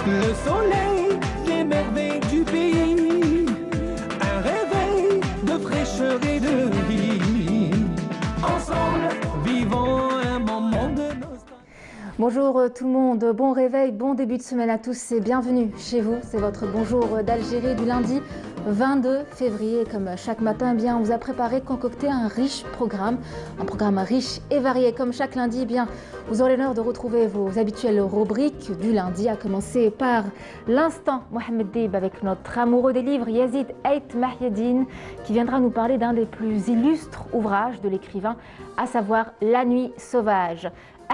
Le soleil, les merveilles du pays, un réveil de fraîcheur et de vie. Ensemble, vivons un moment de nostalgie. Bonjour tout le monde, bon réveil, bon début de semaine à tous et bienvenue chez vous. C'est votre bonjour d'Algérie du lundi 22 février. Comme chaque matin, eh bien, on vous a préparé, concocté un riche programme, un programme riche et varié. Comme chaque lundi, eh bien, vous aurez l'honneur de retrouver vos habituelles rubriques du lundi, à commencer par l'instant Mohamed Dib avec notre amoureux des livres Yazid Ait Mahyedine, qui viendra nous parler d'un des plus illustres ouvrages de l'écrivain, à savoir La Nuit sauvage.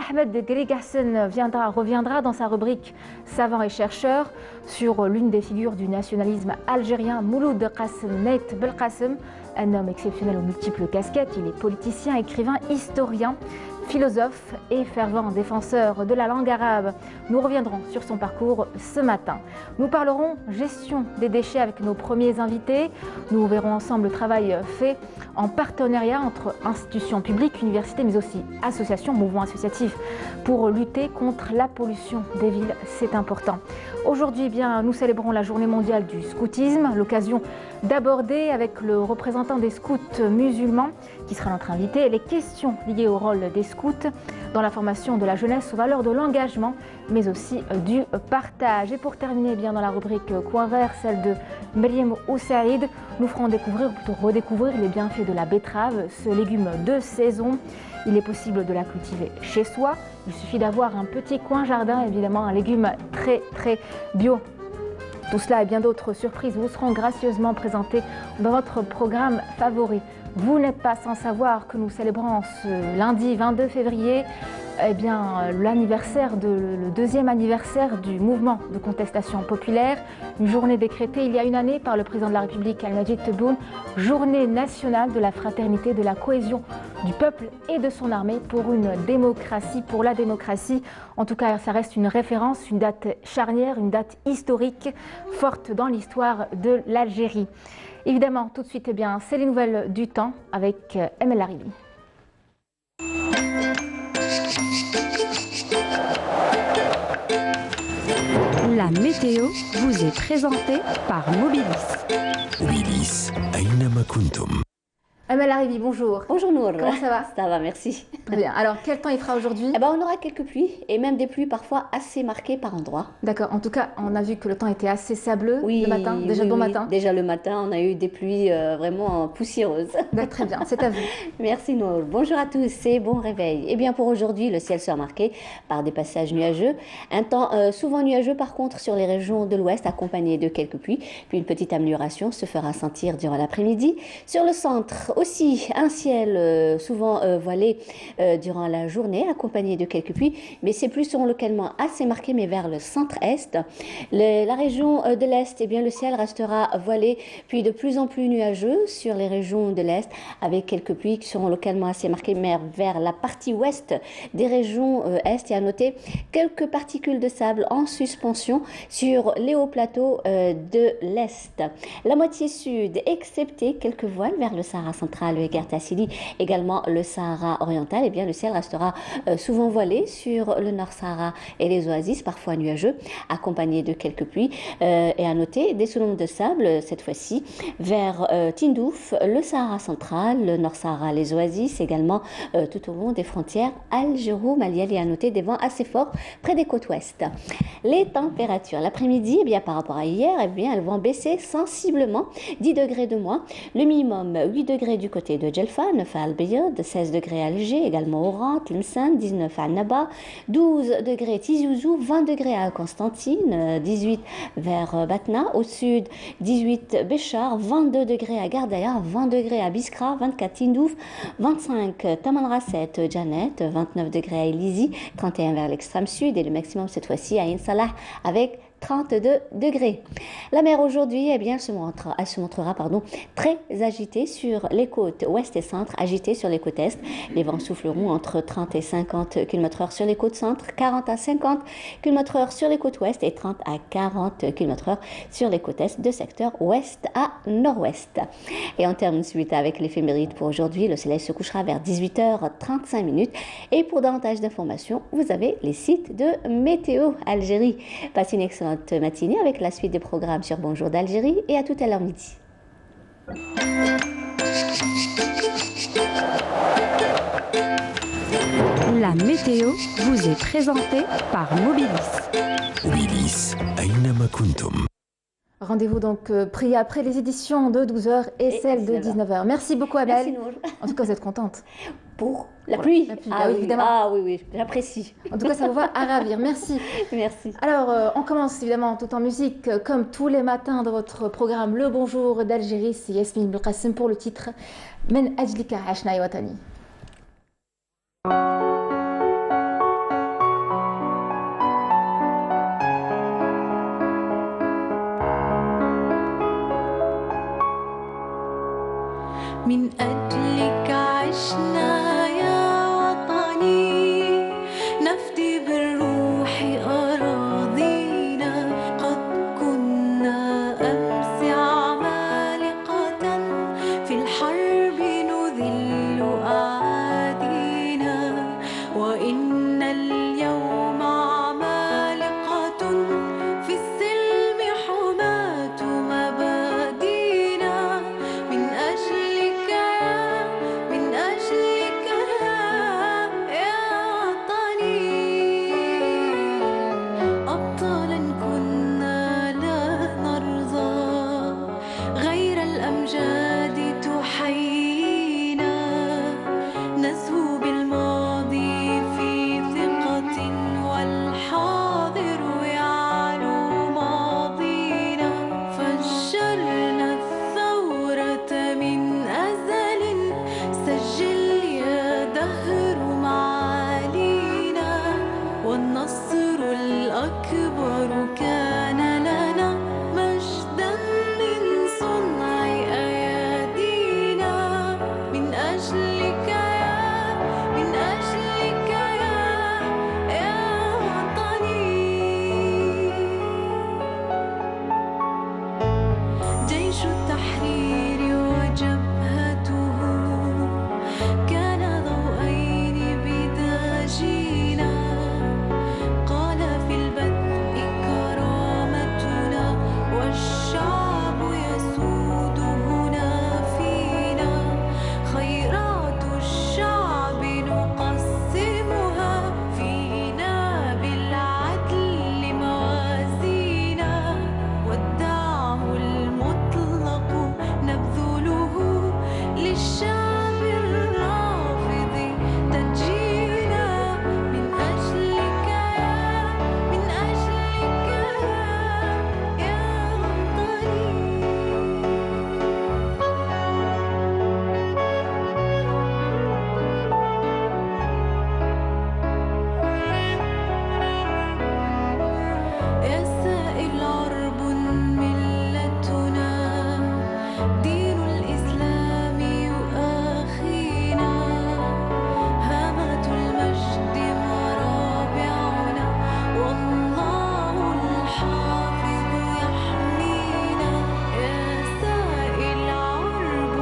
Ahmed Grigassen reviendra dans sa rubrique Savants et chercheurs sur l'une des figures du nationalisme algérien, Mouloud Qassem Nait Belqassem, un homme exceptionnel aux multiples casquettes. Il est politicien, écrivain, historien, philosophe et fervent défenseur de la langue arabe. Nous reviendrons sur son parcours ce matin. Nous parlerons gestion des déchets avec nos premiers invités. Nous verrons ensemble le travail fait en partenariat entre institutions publiques, universités, mais aussi associations, mouvements associatifs pour lutter contre la pollution des villes. C'est important. Aujourd'hui, eh bien, nous célébrons la journée mondiale du scoutisme, l'occasion d'aborder avec le représentant des scouts musulmans, qui sera notre invité, les questions liées au rôle des scouts dans la formation de la jeunesse aux valeurs de l'engagement, mais aussi du partage. Et pour terminer, bien, dans la rubrique Coin vert, celle de Meriem Oussaïd, nous ferons découvrir, ou plutôt redécouvrir, les bienfaits de la betterave, ce légume de saison. Il est possible de la cultiver chez soi. Il suffit d'avoir un petit coin jardin, évidemment, un légume très bio. Tout cela et bien d'autres surprises vous seront gracieusement présentées dans votre programme favori. Vous n'êtes pas sans savoir que nous célébrons ce lundi 22 février le deuxième anniversaire du mouvement de contestation populaire, une journée décrétée il y a une année par le président de la République Al-Majid Tebboune, journée nationale de la fraternité, de la cohésion du peuple et de son armée pour une démocratie, pour la démocratie. En tout cas, ça reste une référence, une date charnière, une date historique forte dans l'histoire de l'Algérie. Évidemment, tout de suite, eh bien, c'est les nouvelles du temps avec Emel Larivi. La météo vous est présentée par Mobilis. Mobilis, Aynama Kuntum. Emel Larivi, bonjour. Bonjour Nour. Comment ça va? Ça va, merci. Très bien. Alors, quel temps il fera aujourd'hui? On aura quelques pluies et même des pluies parfois assez marquées par endroits. D'accord. En tout cas, on a vu que le temps était assez sableux le matin. Déjà oui, bon oui. matin. Déjà le matin, on a eu des pluies vraiment poussiéreuses. Très bien, c'est à vous. Merci Nour. Bonjour à tous et bon réveil. Eh bien pour aujourd'hui, le ciel sera marqué par des passages nuageux. Un temps souvent nuageux par contre sur les régions de l'ouest, accompagné de quelques pluies. Puis une petite amélioration se fera sentir durant l'après-midi. Sur le centre aussi, un ciel souvent voilé durant la journée, accompagné de quelques pluies, mais ces pluies seront localement assez marquées, mais vers le centre-est. La région de l'est, eh bien, le ciel restera voilé, puis de plus en plus nuageux sur les régions de l'est, avec quelques pluies qui seront localement assez marquées, mais vers la partie ouest des régions est. Et à noter quelques particules de sable en suspension sur les hauts plateaux de l'est. La moitié sud, excepté quelques voiles vers le Sahara central, le Egert Assili, également le Sahara oriental, eh bien, le ciel restera souvent voilé sur le Nord Sahara et les oasis, parfois nuageux, accompagnés de quelques pluies. Et à noter des soulombes de sable, cette fois-ci, vers Tindouf, le Sahara central, le Nord Sahara, les oasis, également tout au long des frontières algéro-maliennes. Et à noter des vents assez forts près des côtes ouest. Les températures, l'après-midi, eh bien, par rapport à hier, eh bien, elles vont baisser sensiblement, 10 degrés de moins. Le minimum, 8 degrés du côté de Djelfa, 9 à Al-Bayad, 16 degrés à Alger, également Oran, Tlemcen, 19 à Naba, 12 degrés Tizi Ouzou, 20 degrés à Constantine, 18 vers Batna, au sud 18 Béchar, 22 degrés à Gardaya, 20 degrés à Biskra, 24 Tindouf, 25 Tamanrasset, Janet, 29 degrés à Elizi, 31 vers l'extrême sud et le maximum cette fois-ci à Insalah avec 32 degrés. La mer aujourd'hui, eh bien, elle se montrera très agitée sur les côtes ouest et centre, agitée sur les côtes est. Les vents souffleront entre 30 et 50 km/h sur les côtes centre, 40 à 50 km/h sur les côtes ouest et 30 à 40 km/h sur les côtes est de secteur ouest à nord-ouest. Et on termine suite avec l'éphéméride pour aujourd'hui. Le soleil se couchera vers 18h35. Et pour davantage d'informations, vous avez les sites de Météo Algérie. Passez une excellente excellente matinée avec la suite des programmes sur Bonjour d'Algérie et à tout à l'heure midi. La météo vous est présentée par Mobilis. Mobilis, أينما كنتم. Rendez-vous donc pris après les éditions de 12h et celles de 19h. Merci beaucoup Abel. Merci Nour. En tout cas, vous êtes contente. Pour la pluie. La pluie, Ah, oui, évidemment. Ah oui, j'apprécie. En tout cas, ça vous va à ravir. Merci. Merci. Alors, on commence évidemment tout en musique, comme tous les matins dans votre programme Le Bonjour d'Algérie. C'est Yasmine Belkacem pour le titre Men Ajlika Ashna Watani. من أجلك عشنا يا وطني نفدي بالروح أراضينا قد كنا أمس عمالقة في الحرب نذل أعادينا وإن اليوم عمالقة في السلم حماة مبادينا من أجلك من أجلك يا وطني أبطالا كنا لا نرضى غير الأمجاد تحيينا نزهو بالماضي في ثقة والحاضر يعلو ماضينا فجرنا الثورة من أزل سجل يا دهر معالينا والنصر الأكبر كان لنا مجدا من صنع أيادينا من أجلك من أجلك يا وطني جيش التحرير وجبهته كان ضوءين بداجينا قال في البدء كرامتنا والشعب يسود هنا فينا خيرات الشعب نقسمها فينا بالعدل موازينا والدعم المطلق نبذله للشعب الرافض تجينا من أجلك من أجلك يا وطني يا سائل عرب ملتنا دين الإسلام يؤاخينا هامة المجد مرابعنا والله الحافظ يحمينا يا سائل عرب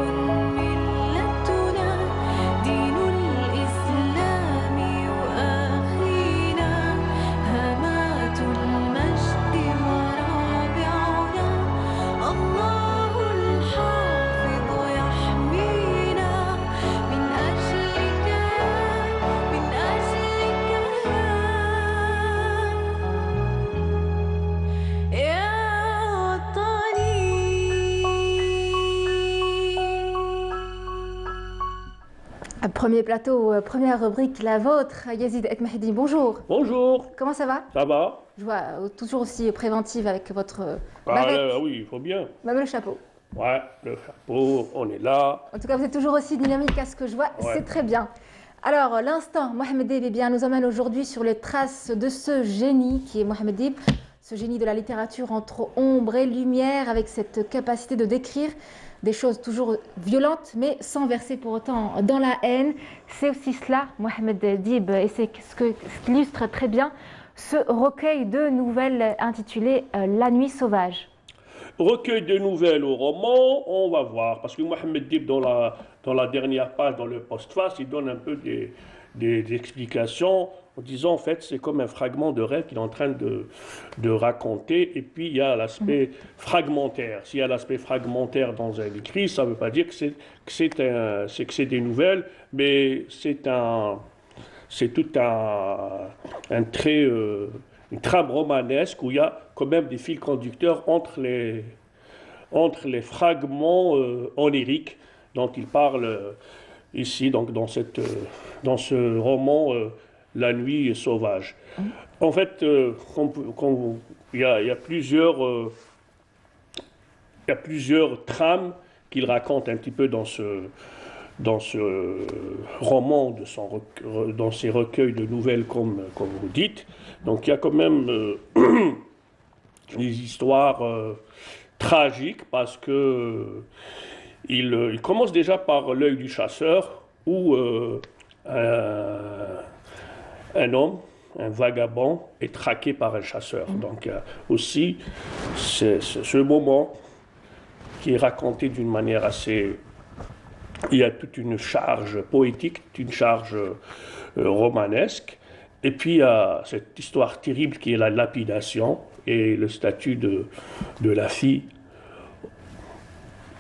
ملتنا دين الإسلام يؤاخينا هامات المجد مرابعنا الله الحافظ يحمينا من أجلك من أجلك يا وطني Premier plateau, première rubrique, la vôtre. Yazid Et Mahdi, bonjour. Bonjour, Comment ça va? ça va? Je vois toujours aussi préventive avec votre Ah, barrette, oui, il faut bien. même le chapeau. Ouais, le chapeau, on est là. En tout cas, vous êtes toujours aussi dynamique à ce que je vois, Ouais. c'est très bien. Alors, l'instant, Mohamed Dib nous emmène aujourd'hui sur les traces de ce génie qui est Mohamed Dib, ce génie de la littérature entre ombre et lumière, avec cette capacité de décrire des choses toujours violentes, mais sans verser pour autant dans la haine. C'est aussi cela, Mohamed Dib, et c'est ce qui illustre très bien ce recueil de nouvelles intitulé La Nuit Sauvage. Recueil de nouvelles au roman, on va voir. Parce que Mohamed Dib, dans la dernière page, dans le postface, il donne un peu des explications. en disant en fait c'est comme un fragment de rêve qu'il est en train de raconter, et puis il y a l'aspect fragmentaire. S'il y a l'aspect fragmentaire dans un écrit, ça ne veut pas dire que c'est des nouvelles, mais c'est tout un trait, une trame romanesque où il y a quand même des fils conducteurs entre les fragments oniriques dont il parle ici, donc dans ce roman La Nuit sauvage. En fait, il y a plusieurs trames qu'il raconte un petit peu dans ce roman, dans ces recueils de nouvelles, comme vous dites. Donc il y a quand même des histoires tragiques, parce que il commence déjà par l'œil du chasseur, où un homme, un vagabond, est traqué par un chasseur. Donc aussi, c'est ce moment qui est raconté d'une manière assez... Il y a toute une charge poétique, une charge romanesque. Et puis il y a cette histoire terrible qui est la lapidation et le statut de la fille.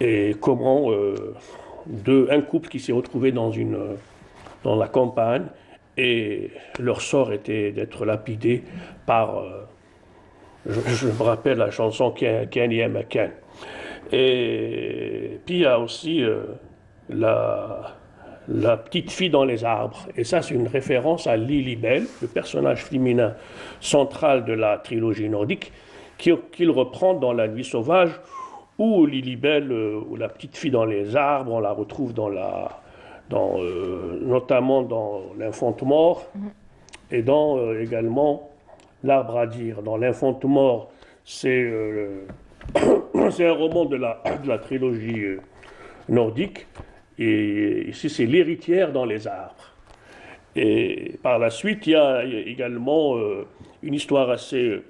Et comment un couple qui s'est retrouvé dans la campagne, et leur sort était d'être lapidé par... je me rappelle la chanson Ken Yem Ken. Et puis il y a aussi la petite fille dans les arbres. Et ça, c'est une référence à Lilibelle, le personnage féminin central de la trilogie nordique, qu'il reprend dans La Nuit sauvage, où Lilibelle, ou la petite fille dans les arbres, on la retrouve notamment dans L'Infante mort, et dans également L'Arbre à dire. Dans L'Infante mort, c'est un roman de la trilogie nordique, et ici c'est l'héritière dans les arbres. Et par la suite, il y a également une histoire assez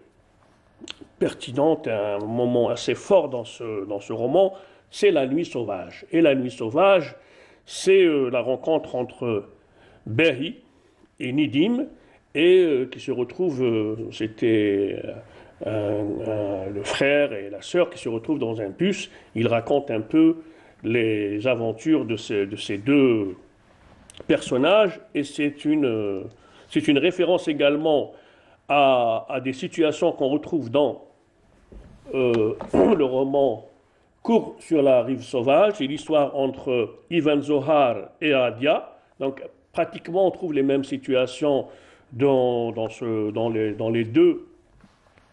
pertinente, un moment assez fort dans ce roman, c'est La Nuit sauvage. Et La Nuit sauvage, c'est la rencontre entre Berhi et Nidim, et qui se retrouvent, c'était le frère et la sœur qui se retrouvent dans un bus. Ils racontent un peu les aventures de ces deux personnages, et c'est une référence également à des situations qu'on retrouve dans le roman Cours sur la rive sauvage. C'est l'histoire entre Ivan Zohar et Adia. Donc pratiquement on trouve les mêmes situations dans les deux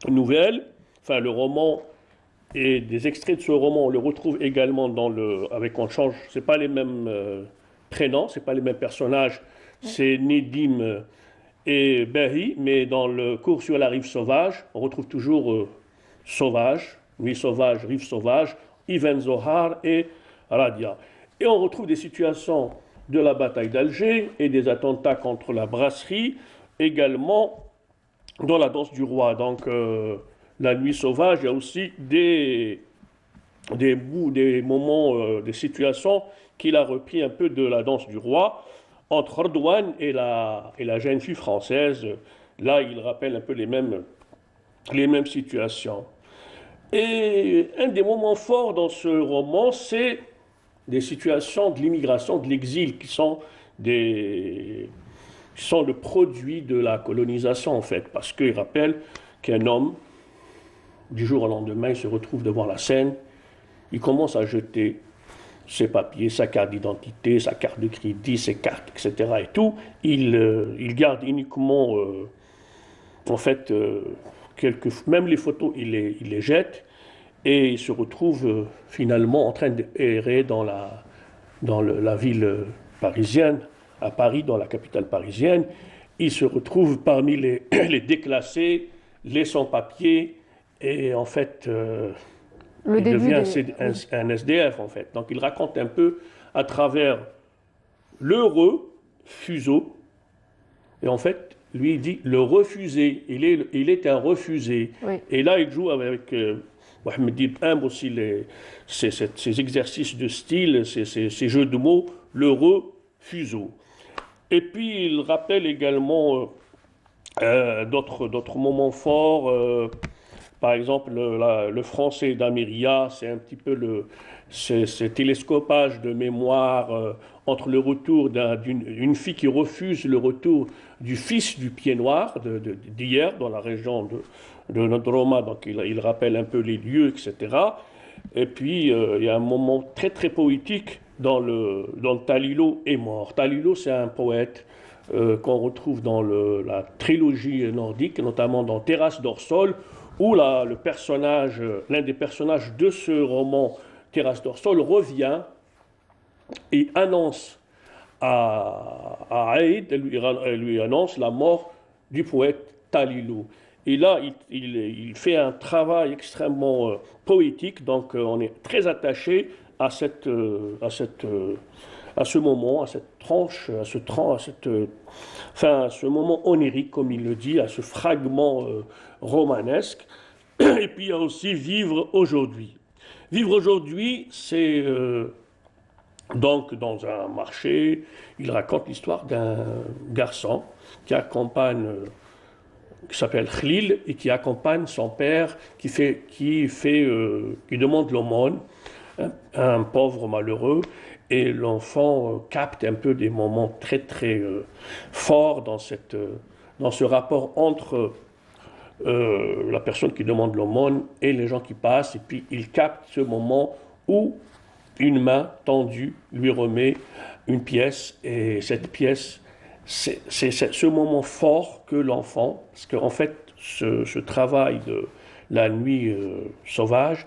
nouvelles. Enfin, le roman et des extraits de ce roman, on le retrouve également on change, c'est pas les mêmes prénoms, c'est pas les mêmes personnages, c'est Nedim et Berhi, mais dans le Cours sur la rive sauvage, on retrouve toujours sauvage, nuit sauvage, rive sauvage, Ibn Zohar et Radia. Et on retrouve des situations de la bataille d'Alger et des attentats contre la brasserie, également dans la danse du roi. Donc la nuit sauvage, il y a aussi des moments, des situations qu'il a repris un peu de la danse du roi, entre Ardouane et la jeune fille française. Là, il rappelle un peu les mêmes situations. Et un des moments forts dans ce roman, c'est des situations de l'immigration, de l'exil, qui sont le produit de la colonisation, en fait, parce qu'il rappelle qu'un homme, du jour au lendemain, il se retrouve devant la Seine, il commence à jeter ses papiers, sa carte d'identité, sa carte de crédit, ses cartes, etc. et tout. Il garde uniquement, en fait, même les photos, il les jette, et il se retrouve finalement en train d'errer dans la ville parisienne, à Paris, dans la capitale parisienne. Il se retrouve parmi les déclassés, les sans-papiers, et en fait, il devient un SDF, en fait. Donc il raconte un peu à travers l'heureux fuseau, et en fait, lui, il dit le refusé, il est un refusé. Oui. Et là, il joue avec Mohamed Dibham aussi ces exercices de style, ces jeux de mots, le refuseau. Et puis, il rappelle également D'autres moments forts, par exemple le français d'Amiria, c'est un petit peu ce télescopage de mémoire entre le retour d'une fille qui refuse le retour du fils du pied noir d'hier dans la région de Nodroma, donc il rappelle un peu les lieux, etc. Et puis il y a un moment très très poétique dans le Talilo est mort. Talilo, c'est un poète qu'on retrouve dans la trilogie nordique, notamment dans Terrasse d'Orsol, où l'un des personnages de ce roman, Terrasse d'Orsol, revient et annonce à Aïd, elle lui annonce la mort du poète Talilou. Et là, il fait un travail extrêmement poétique, donc on est très attaché à ce moment, à cette tranche, à ce moment onirique, comme il le dit, à ce fragment romanesque. Et puis il y a aussi vivre aujourd'hui. Vivre aujourd'hui, c'est donc dans un marché, il raconte l'histoire d'un garçon qui s'appelle Khlil et qui accompagne son père qui demande l'aumône, un pauvre malheureux, et l'enfant capte un peu des moments très très forts dans ce rapport entre la personne qui demande l'aumône et les gens qui passent, et puis il capte ce moment où une main tendue lui remet une pièce, et cette pièce, c'est ce moment fort que l'enfant, parce qu'en fait ce travail de la nuit sauvage,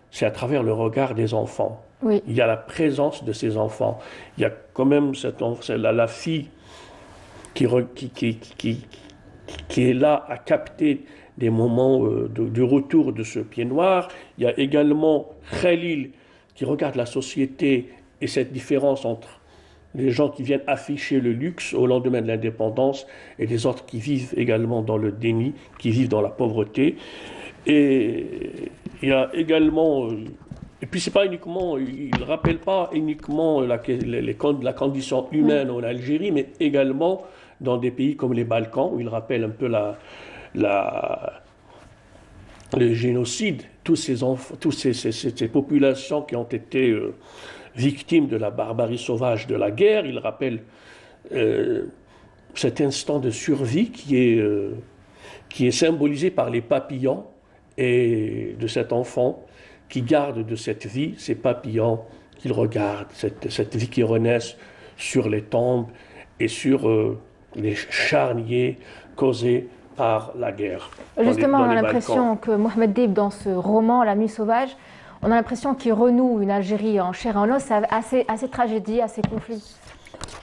c'est à travers le regard des enfants. Oui. Il y a la présence de ces enfants. Il y a quand même la fille qui est là à capter des moments du retour de ce pied noir. Il y a également Khalil qui regarde la société et cette différence entre les gens qui viennent afficher le luxe au lendemain de l'indépendance et les autres qui vivent également dans le déni, qui vivent dans la pauvreté. Et il y a également... Et puis c'est pas uniquement, il ne rappelle pas uniquement la condition humaine en Algérie, mais également dans des pays comme les Balkans, où il rappelle un peu le génocide, toutes ces populations qui ont été victimes de la barbarie sauvage de la guerre. Il rappelle cet instant de survie qui est symbolisé par les papillons et de cet enfant qui garde de cette vie ces papillons qu'il regarde, cette vie qui renaît sur les tombes et sur les charniers causés par la guerre. Justement, on a l'impression que Mohamed Dib, dans ce roman, La Nuit sauvage, on a l'impression qu'il renoue une Algérie en chair et en os à ces tragédies, à ces conflits.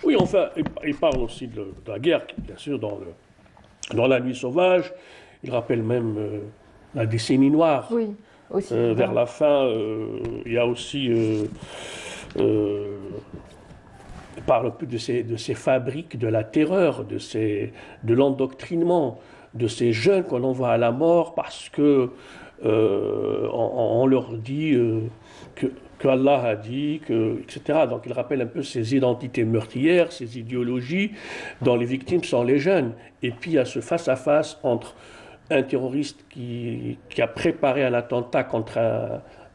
Oui, enfin, il parle aussi de la guerre, bien sûr, dans La Nuit sauvage. Il rappelle même la décennie noire. Oui, aussi. Vers la fin, il y a aussi... il parle un peu de ces fabriques de la terreur, de l'endoctrinement, de ces jeunes qu'on envoie à la mort parce que on leur dit que Allah a dit, etc. Donc il rappelle un peu ces identités meurtrières, ces idéologies dont les victimes sont les jeunes. Et puis il y a ce face-à-face entre un terroriste qui a préparé un attentat contre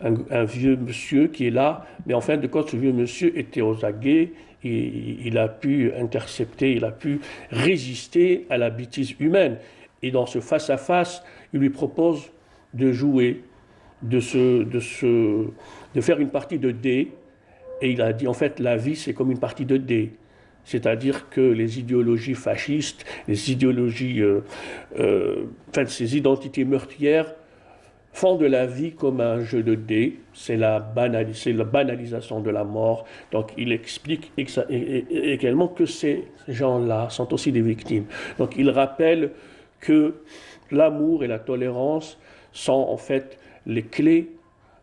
un vieux monsieur qui est là, mais en fin de compte, ce vieux monsieur était aux aguets, et il a pu intercepter, il a pu résister à la bêtise humaine. Et dans ce face-à-face, il lui propose de jouer, de faire une partie de dés, et il a dit, en fait, la vie, c'est comme une partie de dés. C'est-à-dire que les idéologies fascistes, les idéologies, ces identités meurtrières font de la vie comme un jeu de dés. C'est la banalisation de la mort. Donc il explique également que ces gens-là sont aussi des victimes. Donc il rappelle que l'amour et la tolérance sont en fait les clés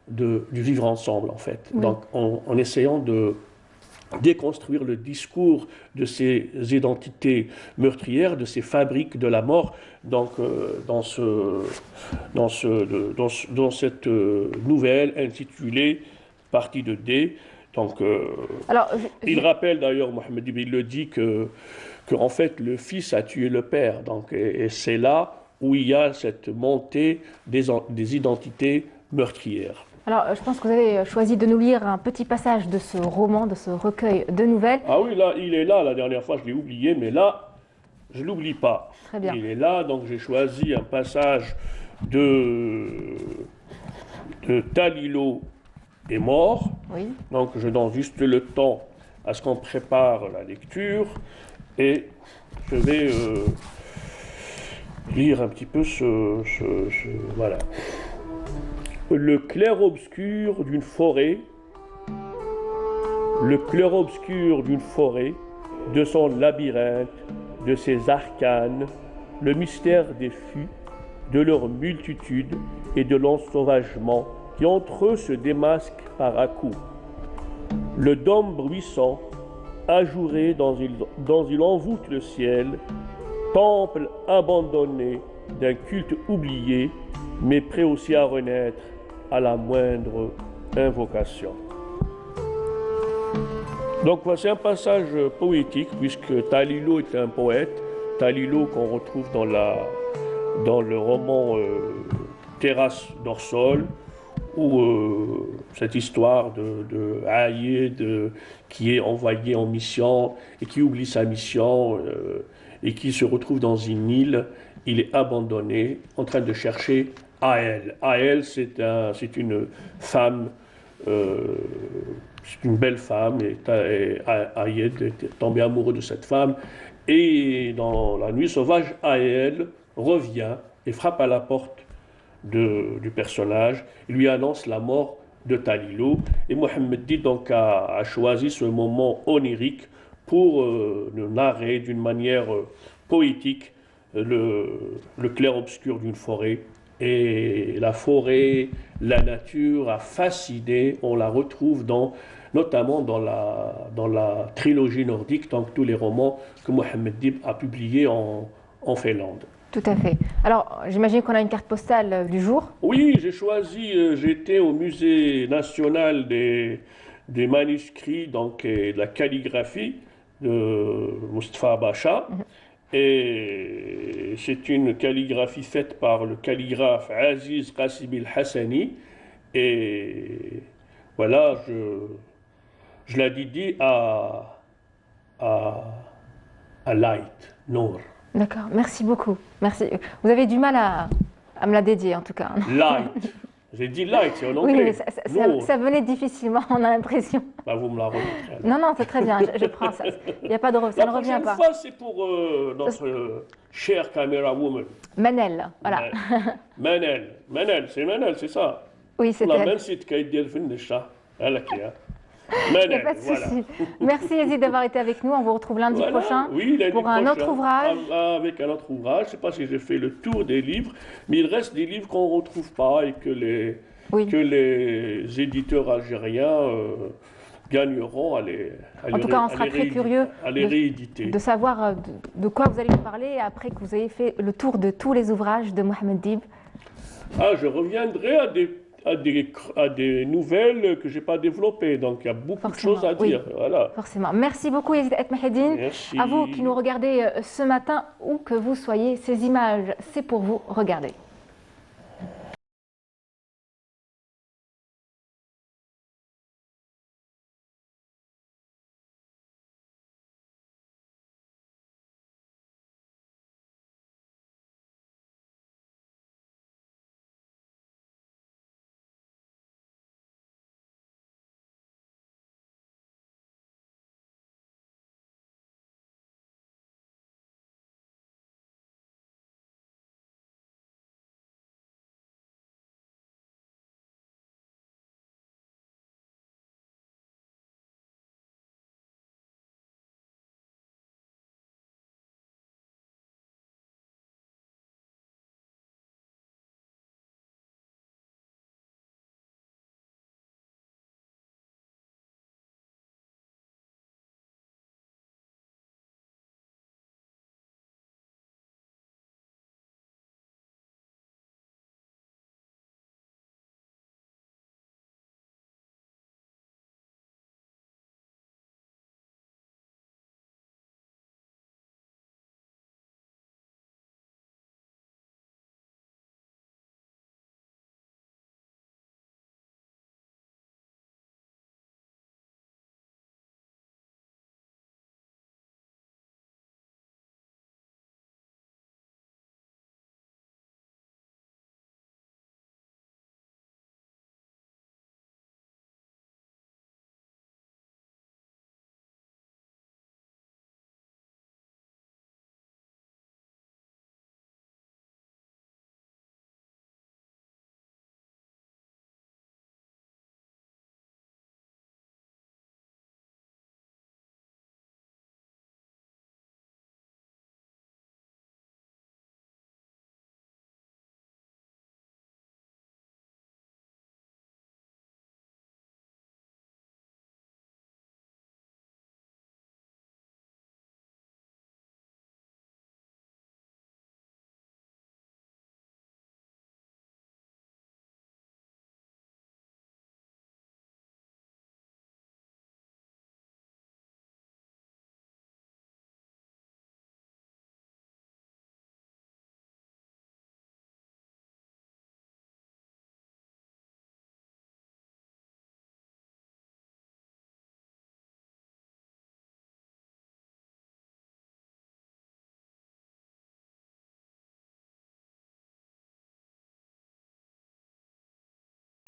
du vivre ensemble, en fait. Oui. Donc en essayant de déconstruire le discours de ces identités meurtrières, de ces fabriques de la mort, donc dans cette nouvelle intitulée Partie de dés. Donc, il rappelle d'ailleurs, Mohamed Dib, il le dit, que que en fait le fils a tué le père. Donc, et c'est là où il y a cette montée des identités meurtrières. Alors, je pense que vous avez choisi de nous lire un petit passage de ce roman, de ce recueil de nouvelles. Ah oui, là, il est là, la dernière fois je l'ai oublié, mais là, je ne l'oublie pas. Très bien. Il est là, donc j'ai choisi un passage de Talilo est mort. Oui. Donc je donne juste le temps à ce qu'on prépare la lecture et je vais lire un petit peu voilà. Le clair-obscur d'une forêt, le clair-obscur d'une forêt, de son labyrinthe, de ses arcanes, le mystère des fûts, de leur multitude et de l'ensauvagement qui entre eux se démasquent par à-coups. Le dôme bruissant, ajouré dont il envoûte le ciel, temple abandonné d'un culte oublié, mais prêt aussi à renaître à la moindre invocation. Donc voici un passage poétique, puisque Talilo est un poète, Talilo qu'on retrouve dans le roman Terrasse d'Orsol, où cette histoire de Aïed qui est envoyé en mission et qui oublie sa mission et qui se retrouve dans une île, il est abandonné en train de chercher Aël. Aël, c'est une femme, c'est une belle femme, et Aïed est tombé amoureux de cette femme. Et dans la nuit sauvage, Aël revient et frappe à la porte du personnage, il lui annonce la mort de Talilo. Et Mohammed Dib donc a choisi ce moment onirique pour le narrer d'une manière poétique le clair-obscur d'une forêt. Et la forêt, la nature a fasciné, on la retrouve notamment dans la trilogie nordique, donc tous les romans que Mohammed Dib a publiés en Finlande. Tout à fait. Alors, j'imagine qu'on a une carte postale du jour. Oui, j'ai choisi, j'étais au Musée national des manuscrits donc, et de la calligraphie de Mustafa Bacha. Et c'est une calligraphie faite par le calligraphe Aziz Qasim el-Hassani. Et voilà, je la dédie à Light, Nour. D'accord, merci beaucoup. Merci. Vous avez du mal à me la dédier en tout cas. Light. J'ai dit light, c'est en Oui, anglais. mais ça venait difficilement, on a l'impression. Bah, vous me la remettrez. Non, non, c'est très bien, je prends ça. Il n'y a pas de ça ne revient pas. La prochaine fois, c'est pour notre chère caméra woman. Manel, voilà. Manel, c'est ça. Oui, c'est La elle. même site qui dit le film de chat. Elle qui a. Il n'y a pas de souci. Merci Yazid d'avoir été avec nous. On vous retrouve lundi prochain pour un autre ouvrage. Avec un autre ouvrage. Je ne sais pas si j'ai fait le tour des livres, mais il reste des livres qu'on ne retrouve pas et que les éditeurs algériens gagneront à les En tout cas, on sera très curieux rééditer. de savoir de quoi vous allez nous parler après que vous ayez fait le tour de tous les ouvrages de Mohammed Dib. Ah, je reviendrai à des nouvelles que je n'ai pas développées. Donc, il y a beaucoup de choses à dire. Voilà. Forcément. Merci beaucoup, Yazid Et Mahedine. Merci. À vous qui nous regardez ce matin, où que vous soyez, ces images, c'est pour vous. Regardez.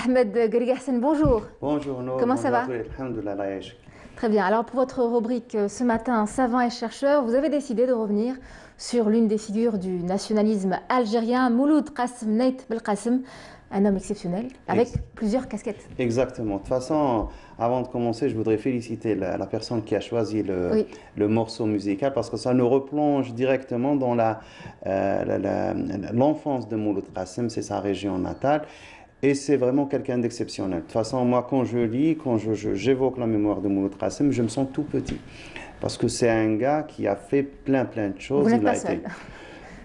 Ahmed Grigahsen, bonjour. Bonjour Nour. Comment ça va? Alhamdoulilah, Allah yashk. Très bien. Alors, pour votre rubrique ce matin, Savants et chercheurs, vous avez décidé de revenir sur l'une des figures du nationalisme algérien, Mouloud Qassem Nait Belqasem, un homme exceptionnel, avec plusieurs casquettes. Exactement. De toute façon, avant de commencer, je voudrais féliciter la personne qui a choisi le morceau musical parce que ça nous replonge directement dans l'enfance de Mouloud Qassem, c'est sa région natale. Et c'est vraiment quelqu'un d'exceptionnel. De toute façon, moi, quand je lis, quand j'évoque la mémoire de Mouloud Qassem, je me sens tout petit. Parce que c'est un gars qui a fait plein de choses. Vous n'êtes pas seul.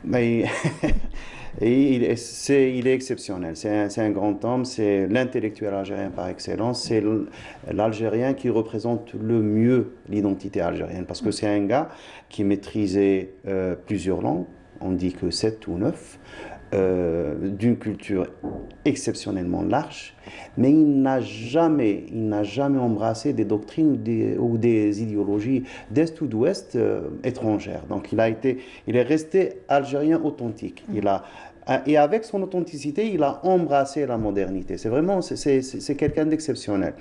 Mais il est exceptionnel. C'est un grand homme, c'est l'intellectuel algérien par excellence. C'est l'Algérien qui représente le mieux l'identité algérienne. Parce que c'est un gars qui maîtrisait plusieurs langues, on dit que 7 ou 9. D'une culture exceptionnellement large, mais il n'a jamais embrassé des doctrines ou des idéologies d'Est ou d'Ouest étrangères. Donc il est resté algérien authentique. Et avec son authenticité, il a embrassé la modernité. C'est quelqu'un d'exceptionnel.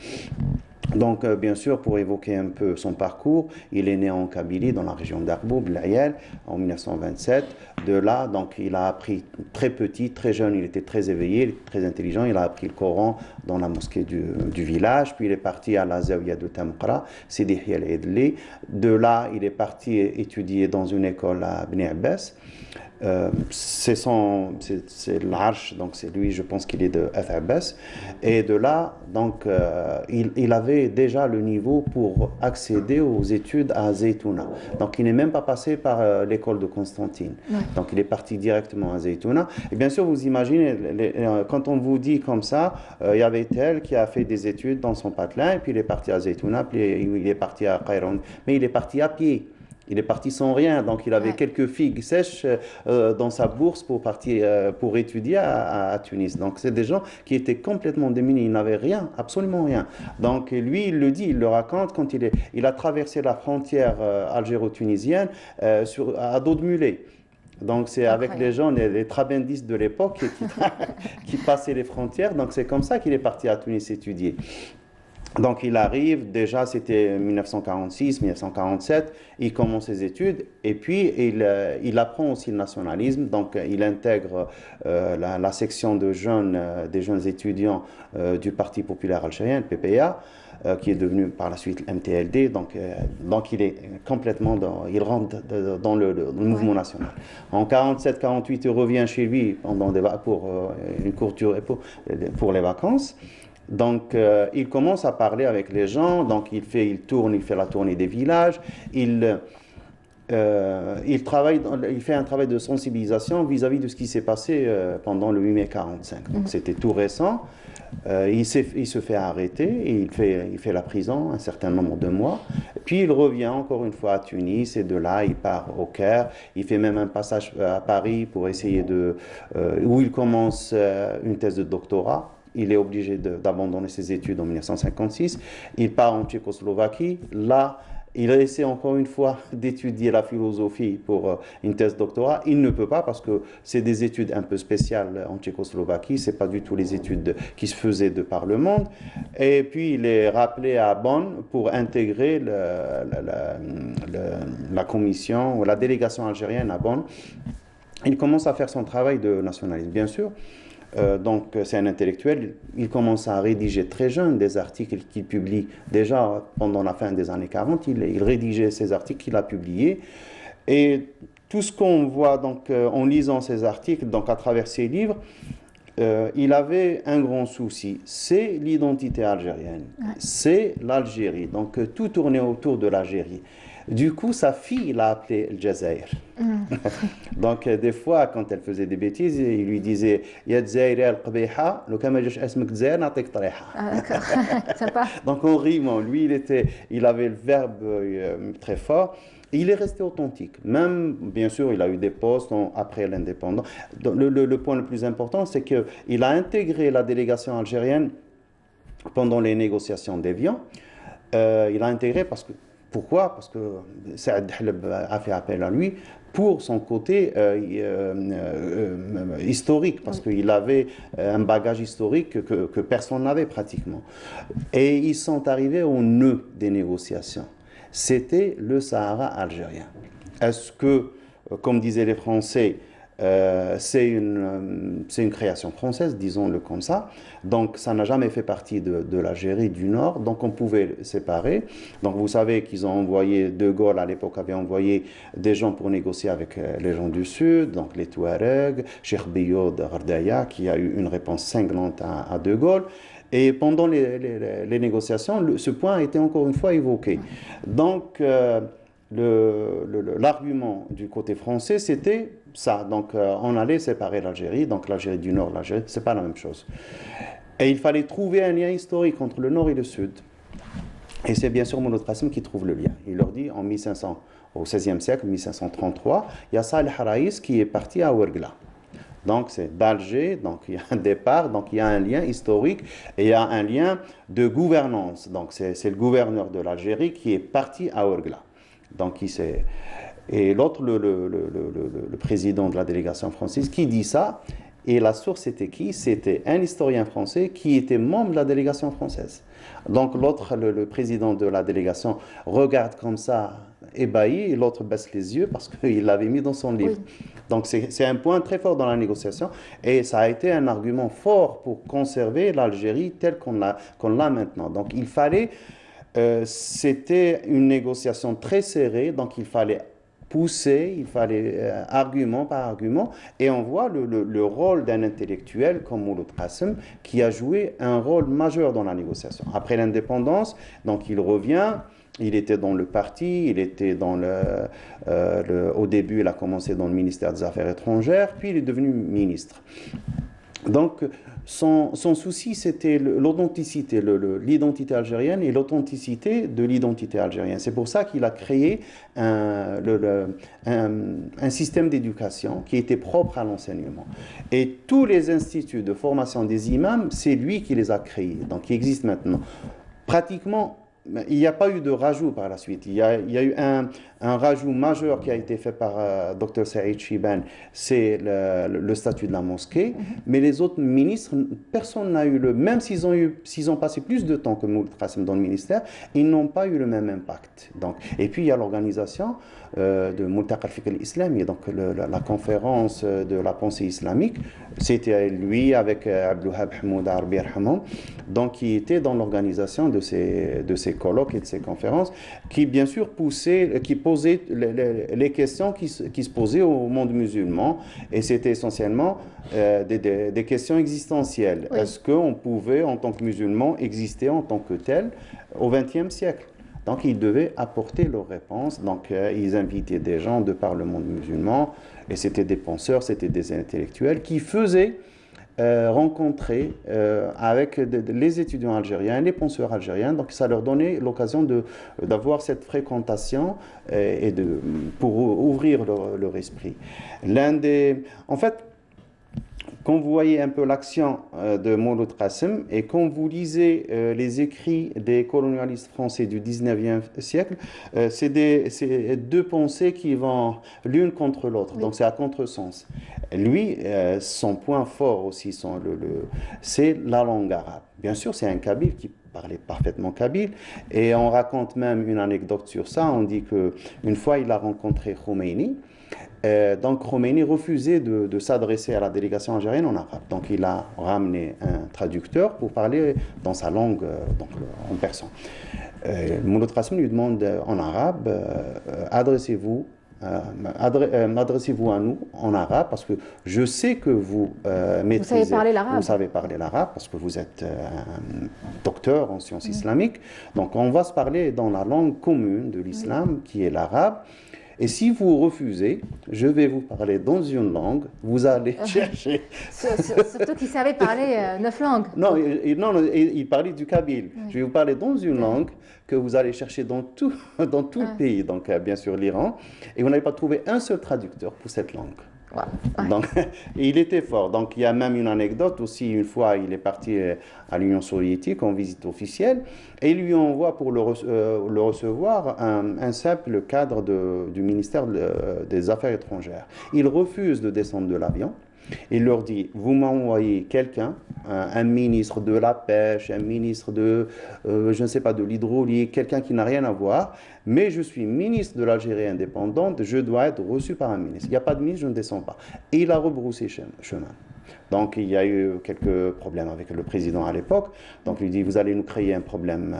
Donc, bien sûr, pour évoquer un peu son parcours, il est né en Kabylie, dans la région d'Arboub, l'Aïel, en 1927. De là, donc, il a appris très petit, très jeune, il était très éveillé, très intelligent. Il a appris le Coran dans la mosquée du village. Puis, il est parti à la Zawiya de Tamqra, Sidi Hiel Edli. De là, il est parti étudier dans une école à Bni Abbas. C'est l'Arche, donc c'est lui, je pense qu'il est de F. Abbas. Et de là, donc, il avait déjà le niveau pour accéder aux études à Zeytouna. Donc, il n'est même pas passé par l'école de Constantine. Ouais. Donc, il est parti directement à Zeytouna. Et bien sûr, vous imaginez, quand on vous dit comme ça, il y avait tel qui a fait des études dans son patelin, et puis il est parti à Zeytouna, puis il est parti à Kairon. Mais il est parti à pied. Il est parti sans rien, donc il avait quelques figues sèches dans sa bourse pour partir pour étudier à Tunis. Donc c'est des gens qui étaient complètement démunis, ils n'avaient rien, absolument rien. Donc lui, il le dit, il le raconte quand il a traversé la frontière algéro-tunisienne à dos de mulet. Donc c'est avec les gens, les trabendistes de l'époque qui passaient les frontières. Donc c'est comme ça qu'il est parti à Tunis étudier. Donc il arrive, déjà c'était 1946, 1947, il commence ses études et puis il apprend aussi le nationalisme, donc il intègre la section de des jeunes étudiants du Parti populaire algérien, le PPA, qui est devenu par la suite le MTLD, donc il est complètement il rentre dans le mouvement national. En 47-48, il revient chez lui pour une courte durée pour les vacances. Donc, il commence à parler avec les gens, donc il fait la tournée des villages, il fait un travail de sensibilisation vis-à-vis de ce qui s'est passé pendant le 8 mai 45. Donc, c'était tout récent. Il se fait arrêter, et il fait la prison un certain nombre de mois. Puis il revient encore une fois à Tunis, et de là, il part au Caire. Il fait même un passage à Paris pour essayer où il commence une thèse de doctorat. Il est obligé d'abandonner ses études en 1956. Il part en Tchécoslovaquie. Là, il essaie encore une fois d'étudier la philosophie pour une thèse de doctorat. Il ne peut pas parce que c'est des études un peu spéciales en Tchécoslovaquie. Ce n'est pas du tout les études qui se faisaient de par le monde. Et puis, il est rappelé à Bonn pour intégrer la commission ou la délégation algérienne à Bonn. Il commence à faire son travail de nationalisme, bien sûr. Donc c'est un intellectuel, il commence à rédiger très jeune des articles qu'il publie déjà pendant la fin des années 40, il rédigeait ces articles qu'il a publiés, et tout ce qu'on voit donc, en lisant ces articles, donc à travers ses livres, il avait un grand souci, c'est l'identité algérienne, c'est l'Algérie, donc tout tournait autour de l'Algérie. Du coup, sa fille l'a appelé le Jazair. Donc, des fois, quand elle faisait des bêtises, il lui disait Ya Jazairi al-Qabiha, lo kama jash asmak Jazair, natik tariha. Donc, en rimant, lui, il avait le verbe très fort. Et il est resté authentique. Même, bien sûr, il a eu des postes après l'indépendance. Le point le plus important, c'est qu'il a intégré la délégation algérienne pendant les négociations d'Évian. Il a intégré parce que Pourquoi? Parce que Saad Hleb a fait appel à lui pour son côté historique, parce qu'il avait un bagage historique que personne n'avait pratiquement. Et ils sont arrivés au nœud des négociations. C'était le Sahara algérien. Est-ce que, comme disaient les Français, c'est une création française, disons-le comme ça. Donc, ça n'a jamais fait partie de l'Algérie du Nord. Donc, on pouvait séparer. Donc, vous savez qu'ils ont envoyé, De Gaulle, à l'époque, avait envoyé des gens pour négocier avec les gens du Sud, donc les Touaregs, Cheikh Biod Ardaya, qui a eu une réponse cinglante à De Gaulle. Et pendant les négociations, ce point a été encore une fois évoqué. Donc, l'argument du côté français, c'était ça. Donc, on allait séparer l'Algérie. Donc, l'Algérie du Nord, l'Algérie, c'est pas la même chose. Et il fallait trouver un lien historique entre le Nord et le Sud. Et c'est bien sûr Mouloud Qasim qui trouve le lien. Il leur dit, en 1500, au XVIe siècle, 1533, il y a Salih Raïs qui est parti à Ouergla. Donc, c'est d'Alger, donc il y a un départ, donc il y a un lien historique et il y a un lien de gouvernance. Donc, c'est le gouverneur de l'Algérie qui est parti à Ouergla. Donc, et l'autre, le président de la délégation française, qui dit ça, et la source c'était qui? C'était un historien français qui était membre de la délégation française. Donc, l'autre, le président de la délégation, regarde comme ça, ébahi, et l'autre baisse les yeux parce qu'il l'avait mis dans son livre. Oui. Donc, c'est un point très fort dans la négociation, et ça a été un argument fort pour conserver l'Algérie telle qu'on l'a maintenant. Donc, il fallait... c'était une négociation très serrée, donc il fallait pousser, il fallait argument par argument, et on voit le rôle d'un intellectuel comme Mouloud Qasim qui a joué un rôle majeur dans la négociation. Après l'indépendance, donc il revient, il était dans le parti, il était dans au début il a commencé dans le ministère des Affaires étrangères, puis il est devenu ministre. Donc, son souci, c'était l'authenticité, l'identité algérienne et l'authenticité de l'identité algérienne. C'est pour ça qu'il a créé un système d'éducation qui était propre à l'enseignement. Et tous les instituts de formation des imams, c'est lui qui les a créés, donc qui existent maintenant. Pratiquement, il n'y a pas eu de rajout par la suite. Il y a eu un rajout majeur qui a été fait par Dr Saïd Chiban, c'est le statut de la mosquée. Mais les autres ministres, personne n'a eu même s'ils ont passé plus de temps que Mouloud Qasim dans le ministère, ils n'ont pas eu le même impact. Donc, et puis il y a l'organisation de Multaqa al-Fiqh al-Islami, donc la conférence de la pensée islamique. C'était lui avec Abdouhab Hamoud Arbi Arhamon, donc qui était dans l'organisation de ces colloques et de ces conférences, qui bien sûr posait les questions qui se posaient au monde musulman, et c'était essentiellement des questions existentielles. Oui. Est-ce qu'on pouvait, en tant que musulman, exister en tant que tel au XXe siècle? Donc, ils devaient apporter leurs réponses. Donc, ils invitaient des gens de par le monde musulman, et c'était des penseurs, c'était des intellectuels qui faisaient rencontrer avec les étudiants algériens, les penseurs algériens. Donc, ça leur donnait l'occasion d'avoir cette fréquentation pour ouvrir leur esprit. En fait, quand vous voyez un peu l'action de Mouloud Qasim et quand vous lisez les écrits des colonialistes français du 19e siècle, c'est deux pensées qui vont l'une contre l'autre. Oui. Donc c'est à contresens. Lui, son point fort aussi, c'est la langue arabe. Bien sûr, c'est un Kabyle qui parlait parfaitement kabyle, et on raconte même une anecdote sur ça. On dit qu'une fois, il a rencontré Khomeini. Donc Khomeini refusait de s'adresser à la délégation algérienne en arabe. Donc il a ramené un traducteur pour parler dans sa langue, donc en persan. Mouloud Qasim lui demande en arabe, adressez-vous à nous en arabe, parce que je sais que vous maîtrisez, vous savez parler l'arabe, parce que vous êtes un docteur en sciences islamiques. Donc on va se parler dans la langue commune de l'islam, qui est l'arabe. Et si vous refusez, je vais vous parler dans une langue, vous allez chercher... Surtout qu'il savait parler 9 langues. Non, il parlait du kabyle. Oui. Je vais vous parler dans une langue que vous allez chercher dans tout le pays, donc bien sûr l'Iran, et vous n'allez pas trouver un seul traducteur pour cette langue. Ouais. Donc, il était fort. Donc, il y a même une anecdote aussi. Une fois, il est parti à l'Union soviétique en visite officielle et il lui envoie pour le recevoir un simple cadre du ministère des Affaires étrangères. Il refuse de descendre de l'avion. Il leur dit, vous m'envoyez quelqu'un, un ministre de la pêche, un ministre de, je ne sais pas, de l'hydraulique, quelqu'un qui n'a rien à voir, mais je suis ministre de l'Algérie indépendante, je dois être reçu par un ministre. Il n'y a pas de ministre, je ne descends pas. Et il a rebroussé chemin. Donc, il y a eu quelques problèmes avec le président à l'époque. Donc, il lui dit, vous allez nous créer un problème,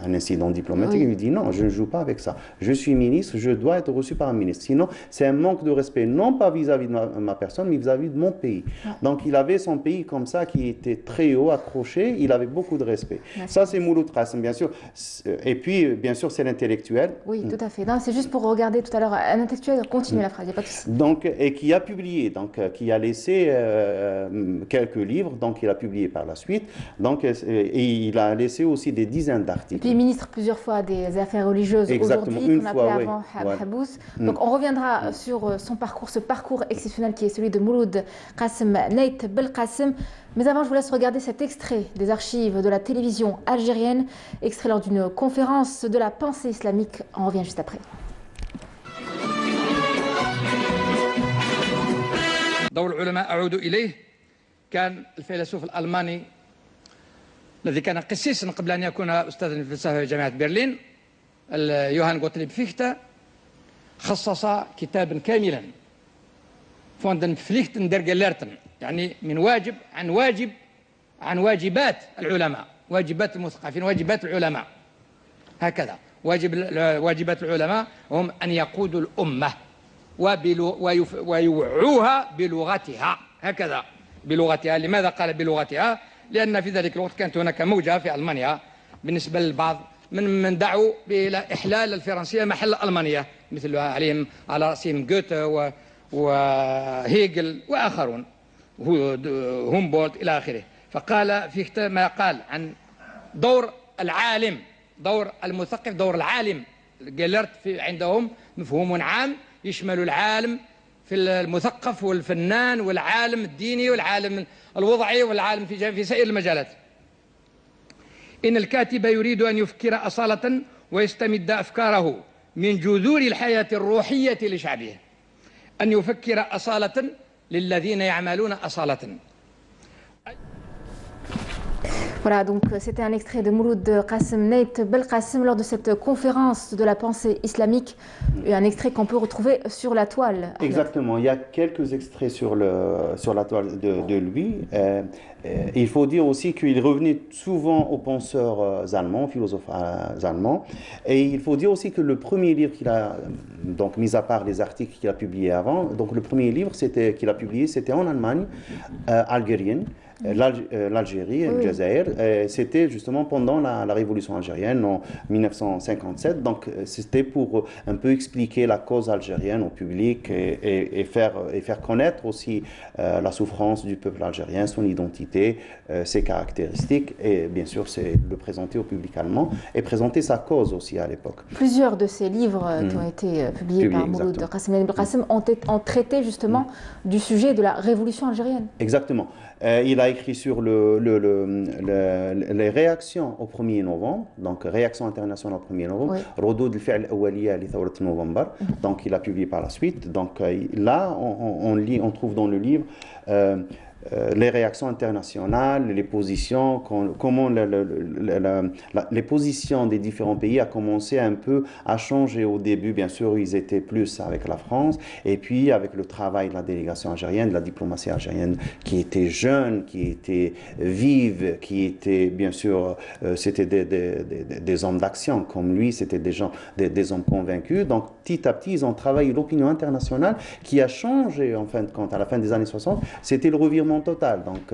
un incident diplomatique. Oui. Il lui dit, non, je ne joue pas avec ça. Je suis ministre, je dois être reçu par un ministre. Sinon, c'est un manque de respect, non pas vis-à-vis de ma personne, mais vis-à-vis de mon pays. Donc, il avait son pays comme ça, qui était très haut, accroché. Il avait beaucoup de respect. Ça, c'est Mouloud Qasim, bien sûr. Et puis, bien sûr, c'est l'intellectuel. Oui, tout à fait. Non, c'est juste pour regarder tout à l'heure un intellectuel, continue la phrase, il n'y a pas de souci. Donc, et qui a publié, donc, qui a laissé quelques livres, donc il a publié par la suite, donc, et il a laissé aussi des dizaines Et d'articles. puis ministre plusieurs fois des Affaires religieuses Exactement, aujourd'hui, une qu'on fois, appelait oui. avant Voilà. Habous. Donc on reviendra sur son parcours, ce parcours exceptionnel qui est celui de Mouloud Qasim Nait Belqasem. Mais avant, je vous laisse regarder cet extrait des archives de la télévision algérienne, extrait lors d'une conférence de la pensée islamique. On revient juste après. دور العلماء أعود إليه كان الفيلسوف الألماني الذي كان قسيسا قبل أن يكون أستاذا في الفلسفة في جامعة برلين يوهان غوتليب فيخته خصص كتابا كاملا فوندن فليختن درجلرتن يعني من واجب عن واجبات العلماء واجبات المثقفين واجبات العلماء هكذا واجبات العلماء هم أن يقودوا الأمة ويوعوها بلغتها هكذا بلغتها. لماذا قال بلغتها؟ لأن في ذلك الوقت كانت هناك موجة في ألمانيا بالنسبة للبعض من دعوا إلى إحلال الفرنسية محل الألمانية مثل عليهم على رأسهم جوته وهيجل وآخرون هومبولت إلى آخره. فقال فيخته ما قال عن دور العالم دور المثقف دور العالم. جيلرت عندهم مفهوم عام يشمل العالم في المثقف والفنان والعالم الديني والعالم الوضعي والعالم في سائر المجالات. إن الكاتب يريد أن يفكر أصالة ويستمد أفكاره من جذور الحياة الروحية لشعبه. أن يفكر أصالة للذين يعملون أصالة. Voilà, donc c'était un extrait de Mouloud Qasim Nait Belqasem lors de cette conférence de la pensée islamique, un extrait qu'on peut retrouver sur la toile. Exactement, il y a quelques extraits sur la toile de lui. Il faut dire aussi qu'il revenait souvent aux penseurs allemands, philosophes allemands. Et il faut dire aussi que le premier livre qu'il a, donc mis à part les articles qu'il a publiés avant, donc le premier livre qu'il a publié, c'était en Allemagne, algérienne. L'Algérie, le Jazair, c'était justement pendant la révolution algérienne en 1957. Donc c'était pour un peu expliquer la cause algérienne au public et faire connaître aussi la souffrance du peuple algérien, son identité, ses caractéristiques et bien sûr c'est le présenter au public allemand et présenter sa cause aussi à l'époque. Plusieurs de ces livres qui ont été publiés par Mouloud Qasim Nait Belqasem ont traité justement du sujet de la révolution algérienne. Exactement. Il a écrit sur les réactions au 1er novembre, donc réaction internationale au 1er novembre, Rodoud al-Fi'l al-Awwaliya li Thawrat al-November, donc il a publié par la suite. Donc là, on trouve dans le livre les réactions internationales, les positions, comment les positions des différents pays a commencé un peu à changer au début. Bien sûr, ils étaient plus avec la France, et puis avec le travail de la délégation algérienne, de la diplomatie algérienne, qui était jeune, qui était vive, qui était, bien sûr, c'était des hommes d'action comme lui, c'était des hommes convaincus. Donc, petit à petit, ils ont travaillé l'opinion internationale qui a changé, en fin de compte, à la fin des années 60. C'était le revirement total. Donc,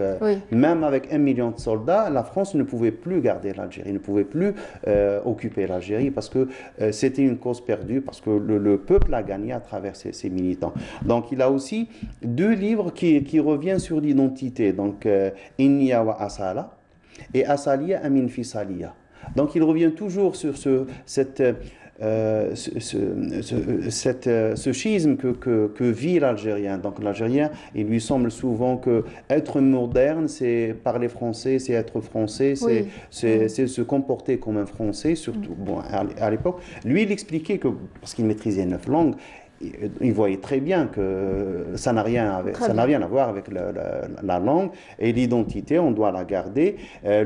même avec 1 million de soldats, la France ne pouvait plus garder l'Algérie, ne pouvait plus occuper l'Algérie parce que c'était une cause perdue, parce que le peuple a gagné à travers ses militants. Donc, il a aussi 2 livres qui reviennent sur l'identité. Donc, Inniya wa Asala et Asaliya Amin Fisaliya. Donc, il revient toujours sur cette ce schisme que vit l'Algérien. Donc l'Algérien, il lui semble souvent que être moderne, c'est parler français, c'est être français, c'est se comporter comme un Français, surtout bon, à l'époque. Lui, il expliquait que, parce qu'il maîtrisait 9 langues, il voyait très bien que ça n'a rien à voir avec la langue et l'identité, on doit la garder.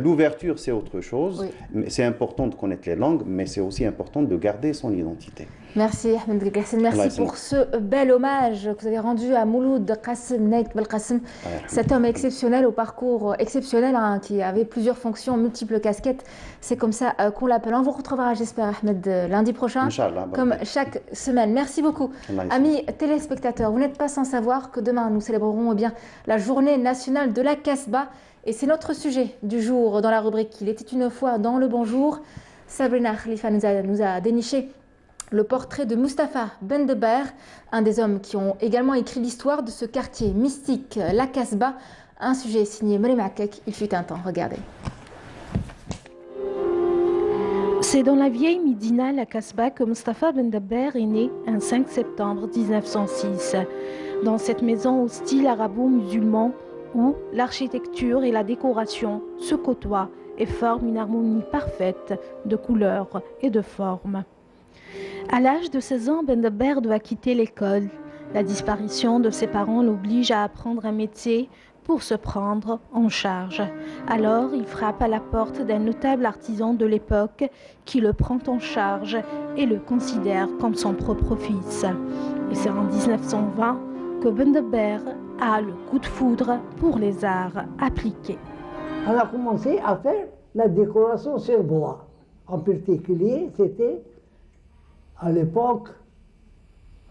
L'ouverture, c'est autre chose. Oui. C'est important de connaître les langues, mais c'est aussi important de garder son identité. Merci Ahmed Belkacem, merci pour ce bel hommage que vous avez rendu à Mouloud Qassem Naït Belkacem, cet homme exceptionnel au parcours exceptionnel, hein, qui avait plusieurs fonctions, multiples casquettes. C'est comme ça qu'on l'appelle. On vous retrouvera, j'espère, Ahmed, lundi prochain, comme chaque semaine. Merci beaucoup. Amis téléspectateurs, vous n'êtes pas sans savoir que demain, nous célébrerons la journée nationale de la Kasbah. Et c'est notre sujet du jour dans la rubrique « Il était une fois dans le bonjour ». Sabrina Khalifa nous a déniché le portrait de Mustapha Bendeber, un des hommes qui ont également écrit l'histoire de ce quartier mystique, la Kasbah, un sujet signé Marim Akek, il fut un temps, regardez. C'est dans la vieille Médina, la Kasbah, que Mustapha Bendeber est né un 5 septembre 1906. Dans cette maison au style arabo-musulman, où l'architecture et la décoration se côtoient et forment une harmonie parfaite de couleurs et de formes. À l'âge de 16 ans, Bendeber doit quitter l'école. La disparition de ses parents l'oblige à apprendre un métier pour se prendre en charge. Alors, il frappe à la porte d'un notable artisan de l'époque qui le prend en charge et le considère comme son propre fils. Et c'est en 1920 que Bendeber a le coup de foudre pour les arts appliqués. On a commencé à faire la décoration sur bois. En particulier, c'était à l'époque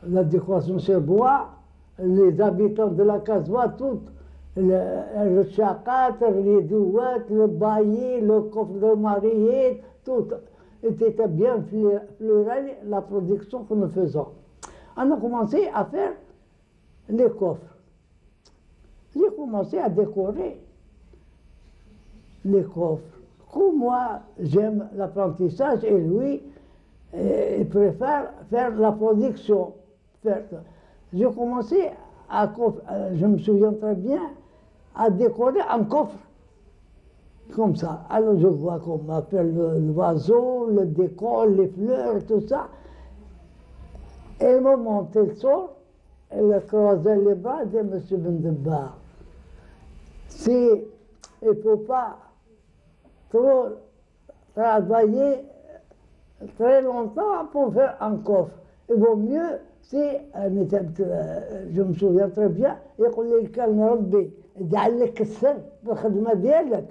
la décoration sur bois, les habitants de la Kasbah, tout, le chakat, les douettes, le bailli, le coffre de mariée, tout était bien fleuré, la production que nous faisons. On a commencé à faire les coffres. J'ai commencé à décorer les coffres. Comme moi, j'aime l'apprentissage et lui, il préfère faire la production. J'ai commencé je me souviens très bien, à décorer un coffre. Comme ça. Alors je vois comment faire l'oiseau, le décor, les fleurs, tout ça. Et le moment où elle sort, elle a croisé les bras de M. Bendeber. Il ne faut pas trop travailler très longtemps pour faire un coffre. Il vaut mieux je me souviens très bien, يقول لي كان ربي يجعل لك السر بالخدمة ديالك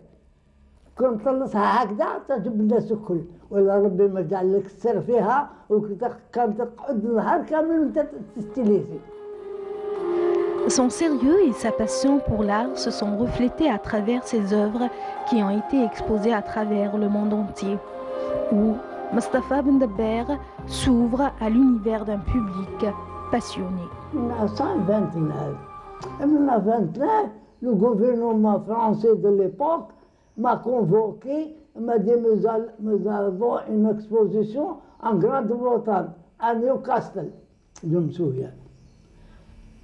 كون تخلصها هكذا تعجب الناس الكل ولا ربي ما جعل لك السر فيها وكان تقعد النهار كامل وانت تستليزي. Son sérieux et sa passion pour l'art se sont reflétés à travers ses œuvres qui ont été exposées à travers le monde entier, où Mustapha Bendeber s'ouvre à l'univers d'un public passionné. En 1929, le gouvernement français de l'époque m'a convoqué, m'a dit nous avons une exposition en Grande-Bretagne, à Newcastle, je me souviens.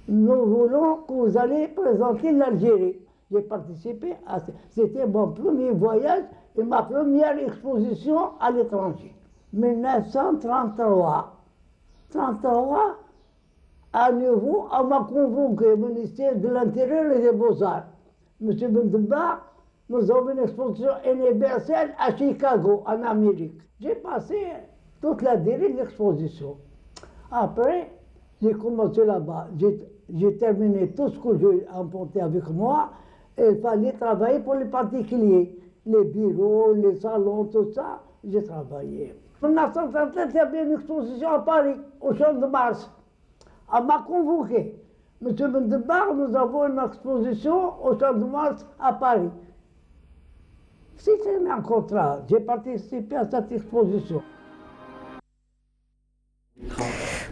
Nous voulons que vous allez présenter l'Algérie. J'ai participé à ça. C'était mon premier voyage et ma première exposition à l'étranger. 1933. À nouveau, on m'a convoqué au ministère de l'Intérieur et des Beaux-Arts. Monsieur Bendeber, nous avons une exposition universelle à Chicago, en Amérique. J'ai passé toute la durée de l'exposition. Après, j'ai commencé là-bas. J'ai terminé tout ce que j'ai emporté avec moi. Et il fallait travailler pour les particuliers. Les bureaux, les salons, tout ça, j'ai travaillé. En 1937, il y avait une exposition à Paris, au Champ de Mars. On m'a convoqué. Monsieur Bendeber, nous avons une exposition au Champ de Mars à Paris. C'était un contrat. J'ai participé à cette exposition.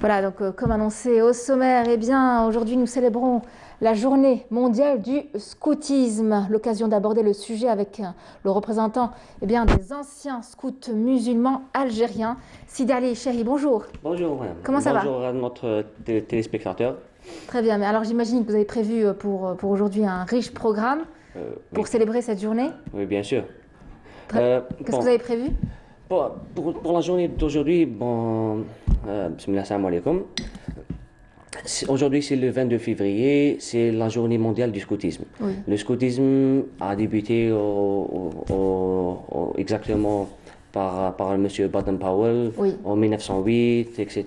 Voilà, donc comme annoncé au sommaire, eh bien aujourd'hui nous célébrons la journée mondiale du scoutisme. L'occasion d'aborder le sujet avec le représentant des anciens scouts musulmans algériens. Sidi Ali Chehi, bonjour. Bonjour, madame. Comment ça va? Bonjour à notre téléspectateur. Très bien, mais alors j'imagine que vous avez prévu pour aujourd'hui un riche programme pour célébrer cette journée. Oui, bien sûr. Qu'est-ce que vous avez prévu? Pour la journée d'aujourd'hui, bismillah, assalamu alaikum. Aujourd'hui, c'est le 22 février, c'est la journée mondiale du scoutisme. Oui. Le scoutisme a débuté exactement par M. Baden-Powell en 1908, etc.,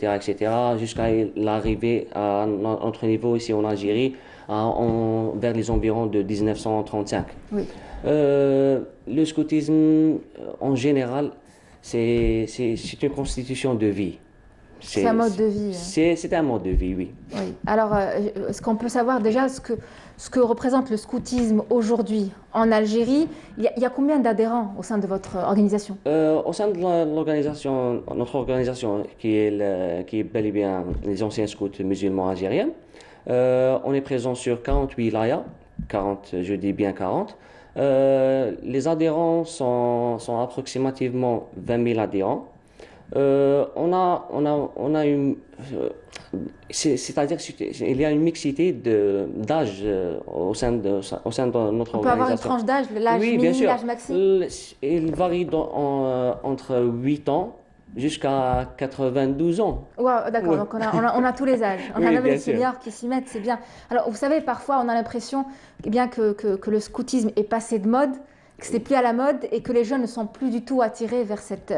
jusqu'à l'arrivée à notre niveau ici en Algérie vers les environs de 1935. Oui. Le scoutisme, en général, c'est une constitution de vie. C'est un mode de vie. C'est un mode de vie, oui. Oui. Alors, est-ce qu'on peut savoir déjà ce que représente le scoutisme aujourd'hui en Algérie? Il y a combien d'adhérents au sein de votre organisation? Au sein de l'organisation, notre organisation, qui est bel et bien les anciens scouts musulmans algériens, on est présent sur 48 wilayas, 40, je dis bien 40. Les adhérents sont approximativement 20 000 adhérents. On a une, c'est-à-dire qu'il y a une mixité d'âge au sein de notre organisation. On peut avoir une tranche d'âge, l'âge mini, l'âge maxi? Il varie entre 8 ans jusqu'à 92 ans. Wow, d'accord, Oui. donc on a tous les âges. On a Oui, même les bien sûr. seniors qui s'y mettent, c'est bien. Alors, vous savez, parfois, on a l'impression que le scoutisme est passé de mode, que c'est plus à la mode et que les jeunes ne sont plus du tout attirés vers cette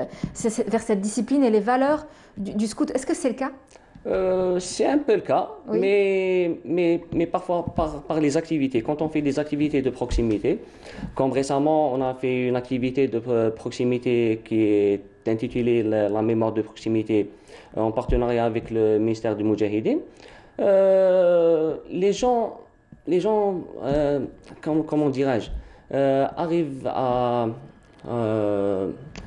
discipline et les valeurs du scout. Est-ce que c'est le cas? C'est un peu le cas, Oui. mais parfois par les activités. Quand on fait des activités de proximité, comme récemment on a fait une activité de proximité qui est intitulée la mémoire de proximité en partenariat avec le ministère du Moudjahidine, les gens comment dirais-je, arrivent à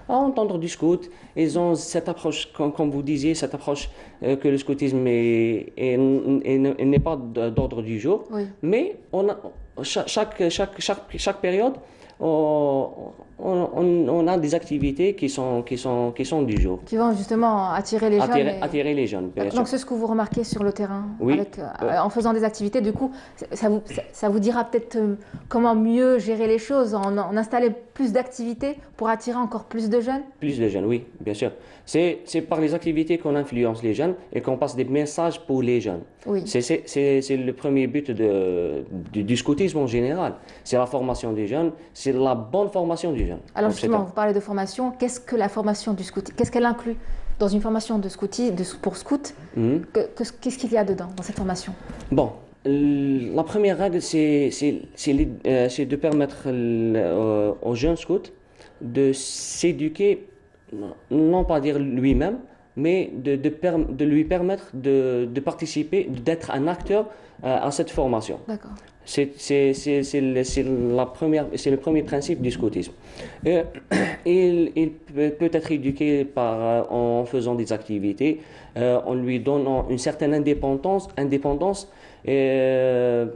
entendre du scout. Ils ont cette approche, comme vous disiez, cette approche que le scoutisme n'est pas d'ordre du jour. Oui. Mais on a, chaque période, on a des activités qui sont du jour. Qui vont justement attirer les jeunes. Attirer les jeunes, bien sûr. Donc c'est ce que vous remarquez sur le terrain, Oui. en faisant des activités. Du coup, ça vous dira peut-être comment mieux gérer les choses, en installer plus d'activités pour attirer encore plus de jeunes? Plus de jeunes, oui, bien sûr. C'est par les activités qu'on influence les jeunes et qu'on passe des messages pour les jeunes. Oui. C'est le premier but du scoutisme en général. C'est la formation des jeunes, c'est la bonne formation des jeunes. Alors Donc, justement, vous parlez de formation. Qu'est-ce que la formation du scoutisme? Qu'est-ce qu'elle inclut dans une formation de scoutisme, pour scout? Qu'est-ce qu'il y a dedans, dans cette formation? Bon, la première règle, c'est de permettre aux jeunes scouts de s'éduquer, non pas dire lui-même, mais de lui permettre de participer, d'être un acteur à cette formation. D'accord. C'est le premier principe du scoutisme. Il peut être éduqué en faisant des activités, en lui donnant une certaine indépendance de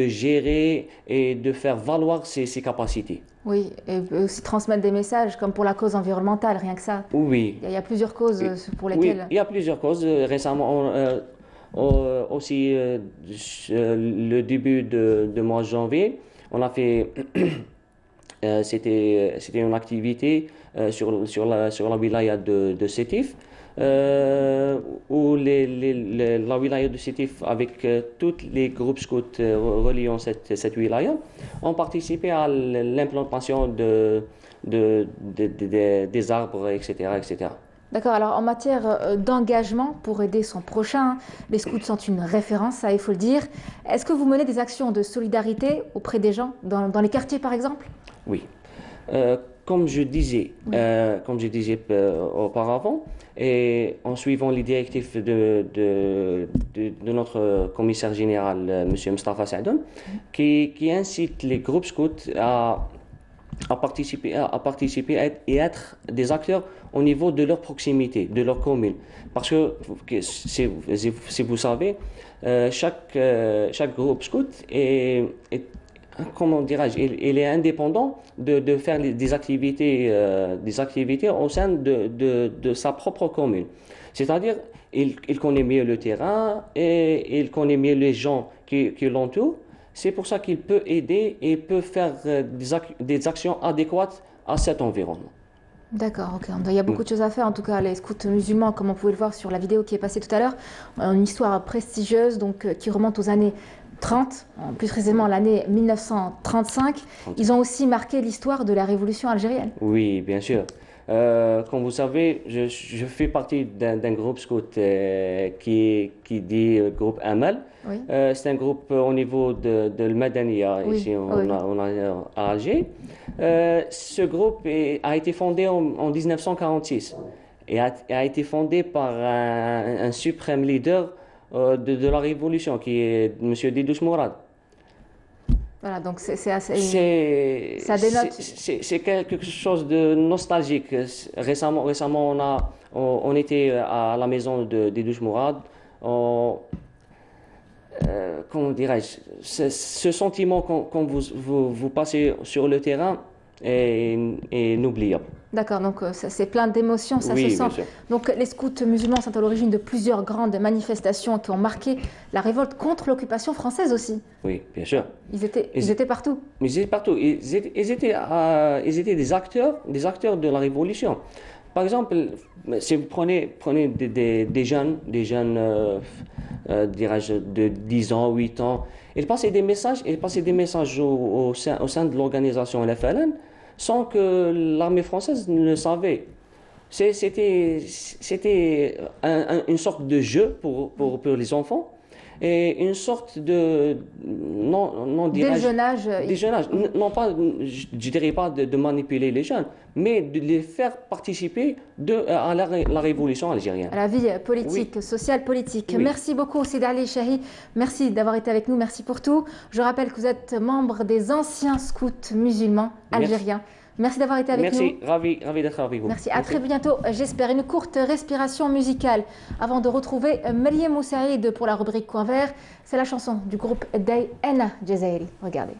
gérer et de faire valoir ses capacités. Oui, et aussi transmettre des messages, comme pour la cause environnementale, rien que ça. Oui. Il y a plusieurs causes pour lesquelles... Oui, il y a plusieurs causes. Récemment, aussi, le début de mois de janvier, on a fait... c'était une activité sur la wilaya de Sétif, où la wilaya de Sétif, avec tous les groupes scouts reliant cette wilaya, ont participé à l'implantation des arbres, etc. D'accord, alors en matière d'engagement pour aider son prochain, les scouts sont une référence, ça il faut le dire. Est-ce que vous menez des actions de solidarité auprès des gens, dans les quartiers par exemple? Oui. Comme je disais auparavant, et en suivant les directives de notre commissaire général, M. Mustafa Saadon, qui incite les groupes scouts et être des acteurs au niveau de leur proximité, de leur commune. Parce que si vous savez, chaque groupe scout comment dirais-je, il est indépendant de faire des activités au sein de sa propre commune. C'est-à-dire, il connaît mieux le terrain et il connaît mieux les gens qui l'entourent. C'est pour ça qu'il peut aider et peut faire des actions adéquates à cet environnement. D'accord, ok. Il y a beaucoup de choses à faire. En tout cas, les scouts musulmans, comme on pouvait le voir sur la vidéo qui est passée tout à l'heure, ont une histoire prestigieuse donc, qui remonte aux années 30, plus précisément l'année 1935. Ils ont aussi marqué l'histoire de la révolution algérienne. Oui, bien sûr. Comme vous savez, je fais partie d'un groupe scout qui dit groupe Amal. Oui. C'est un groupe au niveau de l'Madania, Oui, ici oui. à Alger. Ce groupe a été fondé en 1946 et a été fondé par un suprême leader de la révolution qui est M. Didouche Mourad. Voilà, donc c'est assez. Ça dénote. C'est quelque chose de nostalgique. Récemment on était à la maison de Didouche Mourad. Comment dirais-je, ce sentiment quand vous passez sur le terrain est inoubliable. D'accord, donc c'est plein d'émotions, ça Oui, se sent. bien sûr. Donc les scouts musulmans sont à l'origine de plusieurs grandes manifestations qui ont marqué la révolte contre l'occupation française aussi. Oui, bien sûr. Ils étaient partout. Mais ils étaient partout. Ils étaient des acteurs de la révolution. Par exemple, si vous prenez des jeunes, dirais-je, de 10 ans, 8 ans, ils passaient des messages au sein de l'organisation LFLN sans que l'armée française ne le savait. C'était une sorte de jeu pour les enfants et une sorte de Dès le jeune âge. Non pas, je dirais pas de manipuler les jeunes, mais de les faire participer à la révolution algérienne. À la vie politique, sociale, politique. Oui. Merci beaucoup, Sidi Ali Chahi. Merci d'avoir été avec nous. Merci pour tout. Je rappelle que vous êtes membre des anciens scouts musulmans algériens. Merci d'avoir été avec nous. Merci, ravi d'être avec vous. Merci, à très bientôt. J'espère une courte respiration musicale avant de retrouver Meriem Moussaïd pour la rubrique Coin Vert. C'est la chanson du groupe Day Enna Jazairi. Regardez.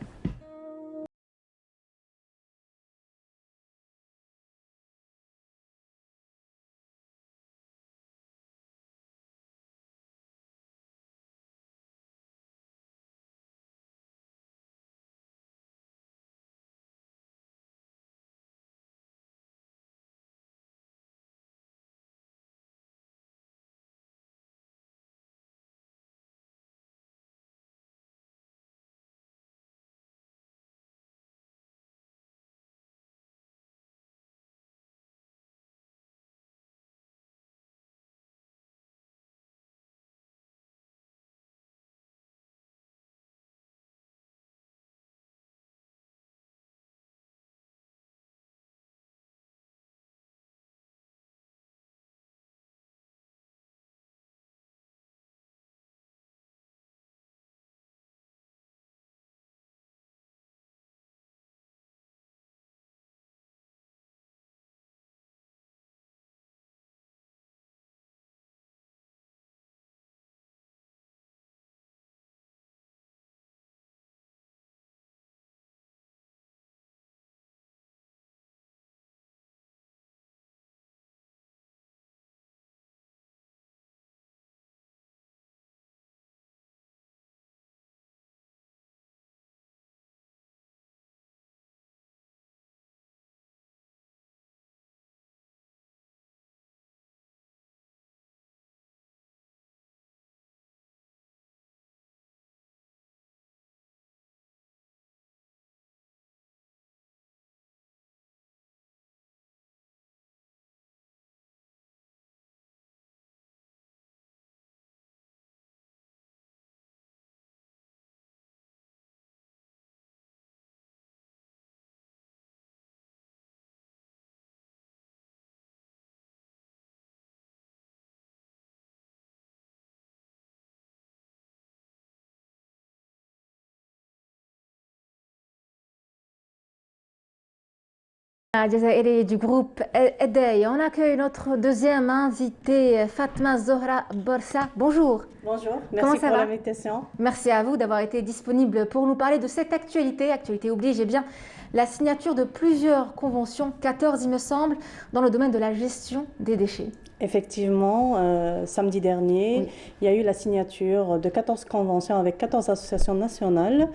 Jazairi du groupe EDEI. On accueille notre deuxième invitée, Fatma Zohra Borsa. Bonjour. Bonjour, Comment merci ça pour va? l'invitation. Merci à vous d'avoir été disponible pour nous parler de cette actualité. Actualité oblige, eh bien, la signature de plusieurs conventions, 14 il me semble, dans le domaine de la gestion des déchets. Effectivement, samedi dernier, il y a eu la signature de 14 conventions avec 14 associations nationales.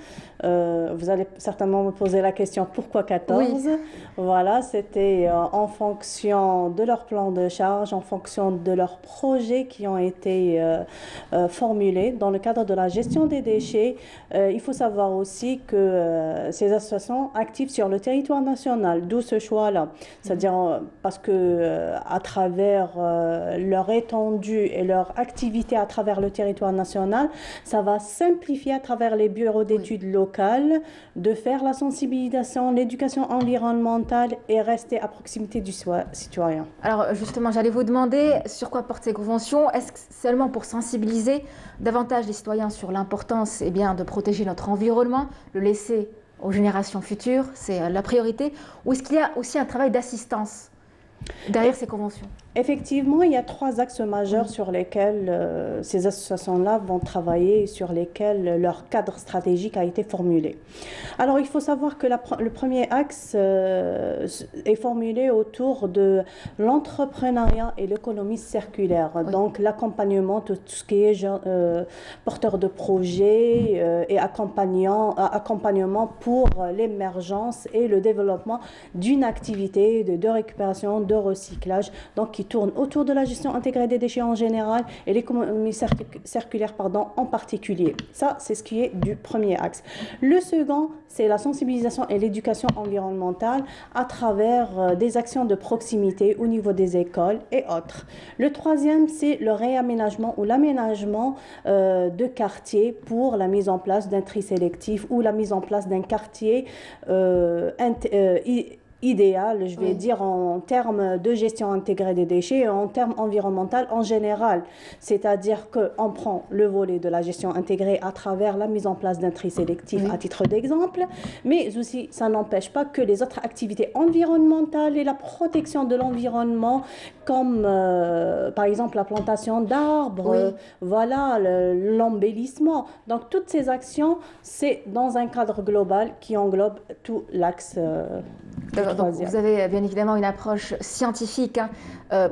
Vous allez certainement me poser la question pourquoi 14? Oui. Voilà, c'était en fonction de leur plan de charge, en fonction de leurs projets qui ont été formulés dans le cadre de la gestion des déchets. Il faut savoir aussi que ces associations activent sur le territoire national, d'où ce choix-là. C'est-à-dire parce que à travers leur étendue et leur activité à travers le territoire national, ça va simplifier à travers les bureaux d'études locales de faire la sensibilisation, l'éducation environnementale et rester à proximité du citoyen. Alors justement, j'allais vous demander sur quoi portent ces conventions. Est-ce que seulement pour sensibiliser davantage les citoyens sur l'importance eh bien, de protéger notre environnement, le laisser aux générations futures, c'est la priorité, ou est-ce qu'il y a aussi un travail d'assistance derrière ces conventions? Effectivement, il y a 3 axes majeurs sur lesquels ces associations-là vont travailler et sur lesquels leur cadre stratégique a été formulé. Alors, il faut savoir que le premier axe est formulé autour de l'entrepreneuriat et l'économie circulaire. Donc, l'accompagnement, tout ce qui est porteur de projets et accompagnement pour l'émergence et le développement d'une activité de récupération, de recyclage. Donc, qui tourne autour de la gestion intégrée des déchets en général et l'économie circulaire en particulier. Ça, c'est ce qui est du premier axe. Le second, c'est la sensibilisation et l'éducation environnementale à travers des actions de proximité au niveau des écoles et autres. Le troisième, c'est le réaménagement ou l'aménagement de quartiers pour la mise en place d'un tri sélectif ou la mise en place d'un quartier idéal, je vais dire, en termes de gestion intégrée des déchets et en termes environnementaux en général. C'est-à-dire qu'on prend le volet de la gestion intégrée à travers la mise en place d'un tri sélectif à titre d'exemple, mais aussi ça n'empêche pas que les autres activités environnementales et la protection de l'environnement, comme par exemple la plantation d'arbres, voilà, l'embellissement. Donc toutes ces actions, c'est dans un cadre global qui englobe tout l'axe. Donc, vous avez bien évidemment une approche scientifique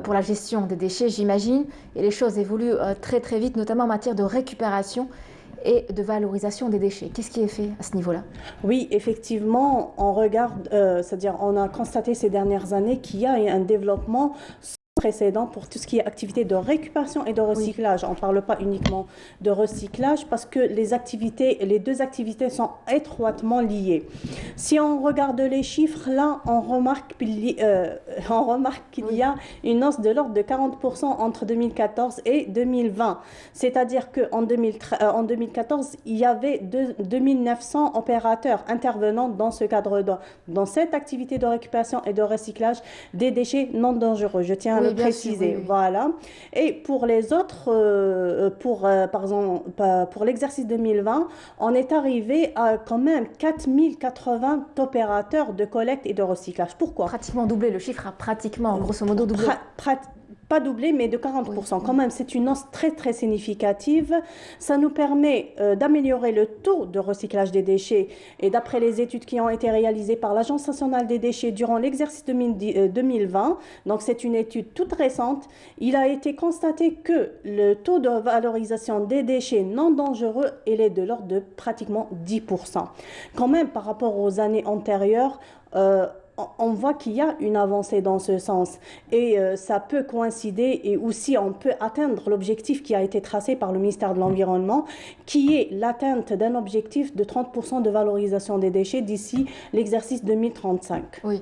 pour la gestion des déchets, j'imagine, et les choses évoluent très très vite, notamment en matière de récupération et de valorisation des déchets. Qu'est-ce qui est fait à ce niveau-là? Oui, effectivement, on regarde, c'est-à-dire on a constaté ces dernières années qu'il y a un développement précédent pour tout ce qui est activité de récupération et de recyclage. On ne parle pas uniquement de recyclage parce que les deux activités sont étroitement liées. Si on regarde les chiffres, là, on remarque qu'il y a une hausse de l'ordre de 40% entre 2014 et 2020. C'est-à-dire qu'en 2014, il y avait 2900 opérateurs intervenant dans ce cadre, dans cette activité de récupération et de recyclage des déchets non dangereux. Je tiens à le préciser. Voilà. Et pour les autres, par exemple, pour l'exercice 2020, on est arrivé à quand même 4080 opérateurs de collecte et de recyclage. Pourquoi? Pratiquement doublé, le chiffre a pratiquement, grosso modo, doublé. Pas doublé, mais de 40%. Quand même, c'est une hausse très, très significative. Ça nous permet d'améliorer le taux de recyclage des déchets. Et d'après les études qui ont été réalisées par l'Agence nationale des déchets durant l'exercice 2020, donc c'est une étude toute récente, il a été constaté que le taux de valorisation des déchets non dangereux est de l'ordre de pratiquement 10%. Quand même, par rapport aux années antérieures, on voit qu'il y a une avancée dans ce sens et ça peut coïncider et aussi on peut atteindre l'objectif qui a été tracé par le ministère de l'Environnement qui est l'atteinte d'un objectif de 30% de valorisation des déchets d'ici l'exercice 2035. Oui.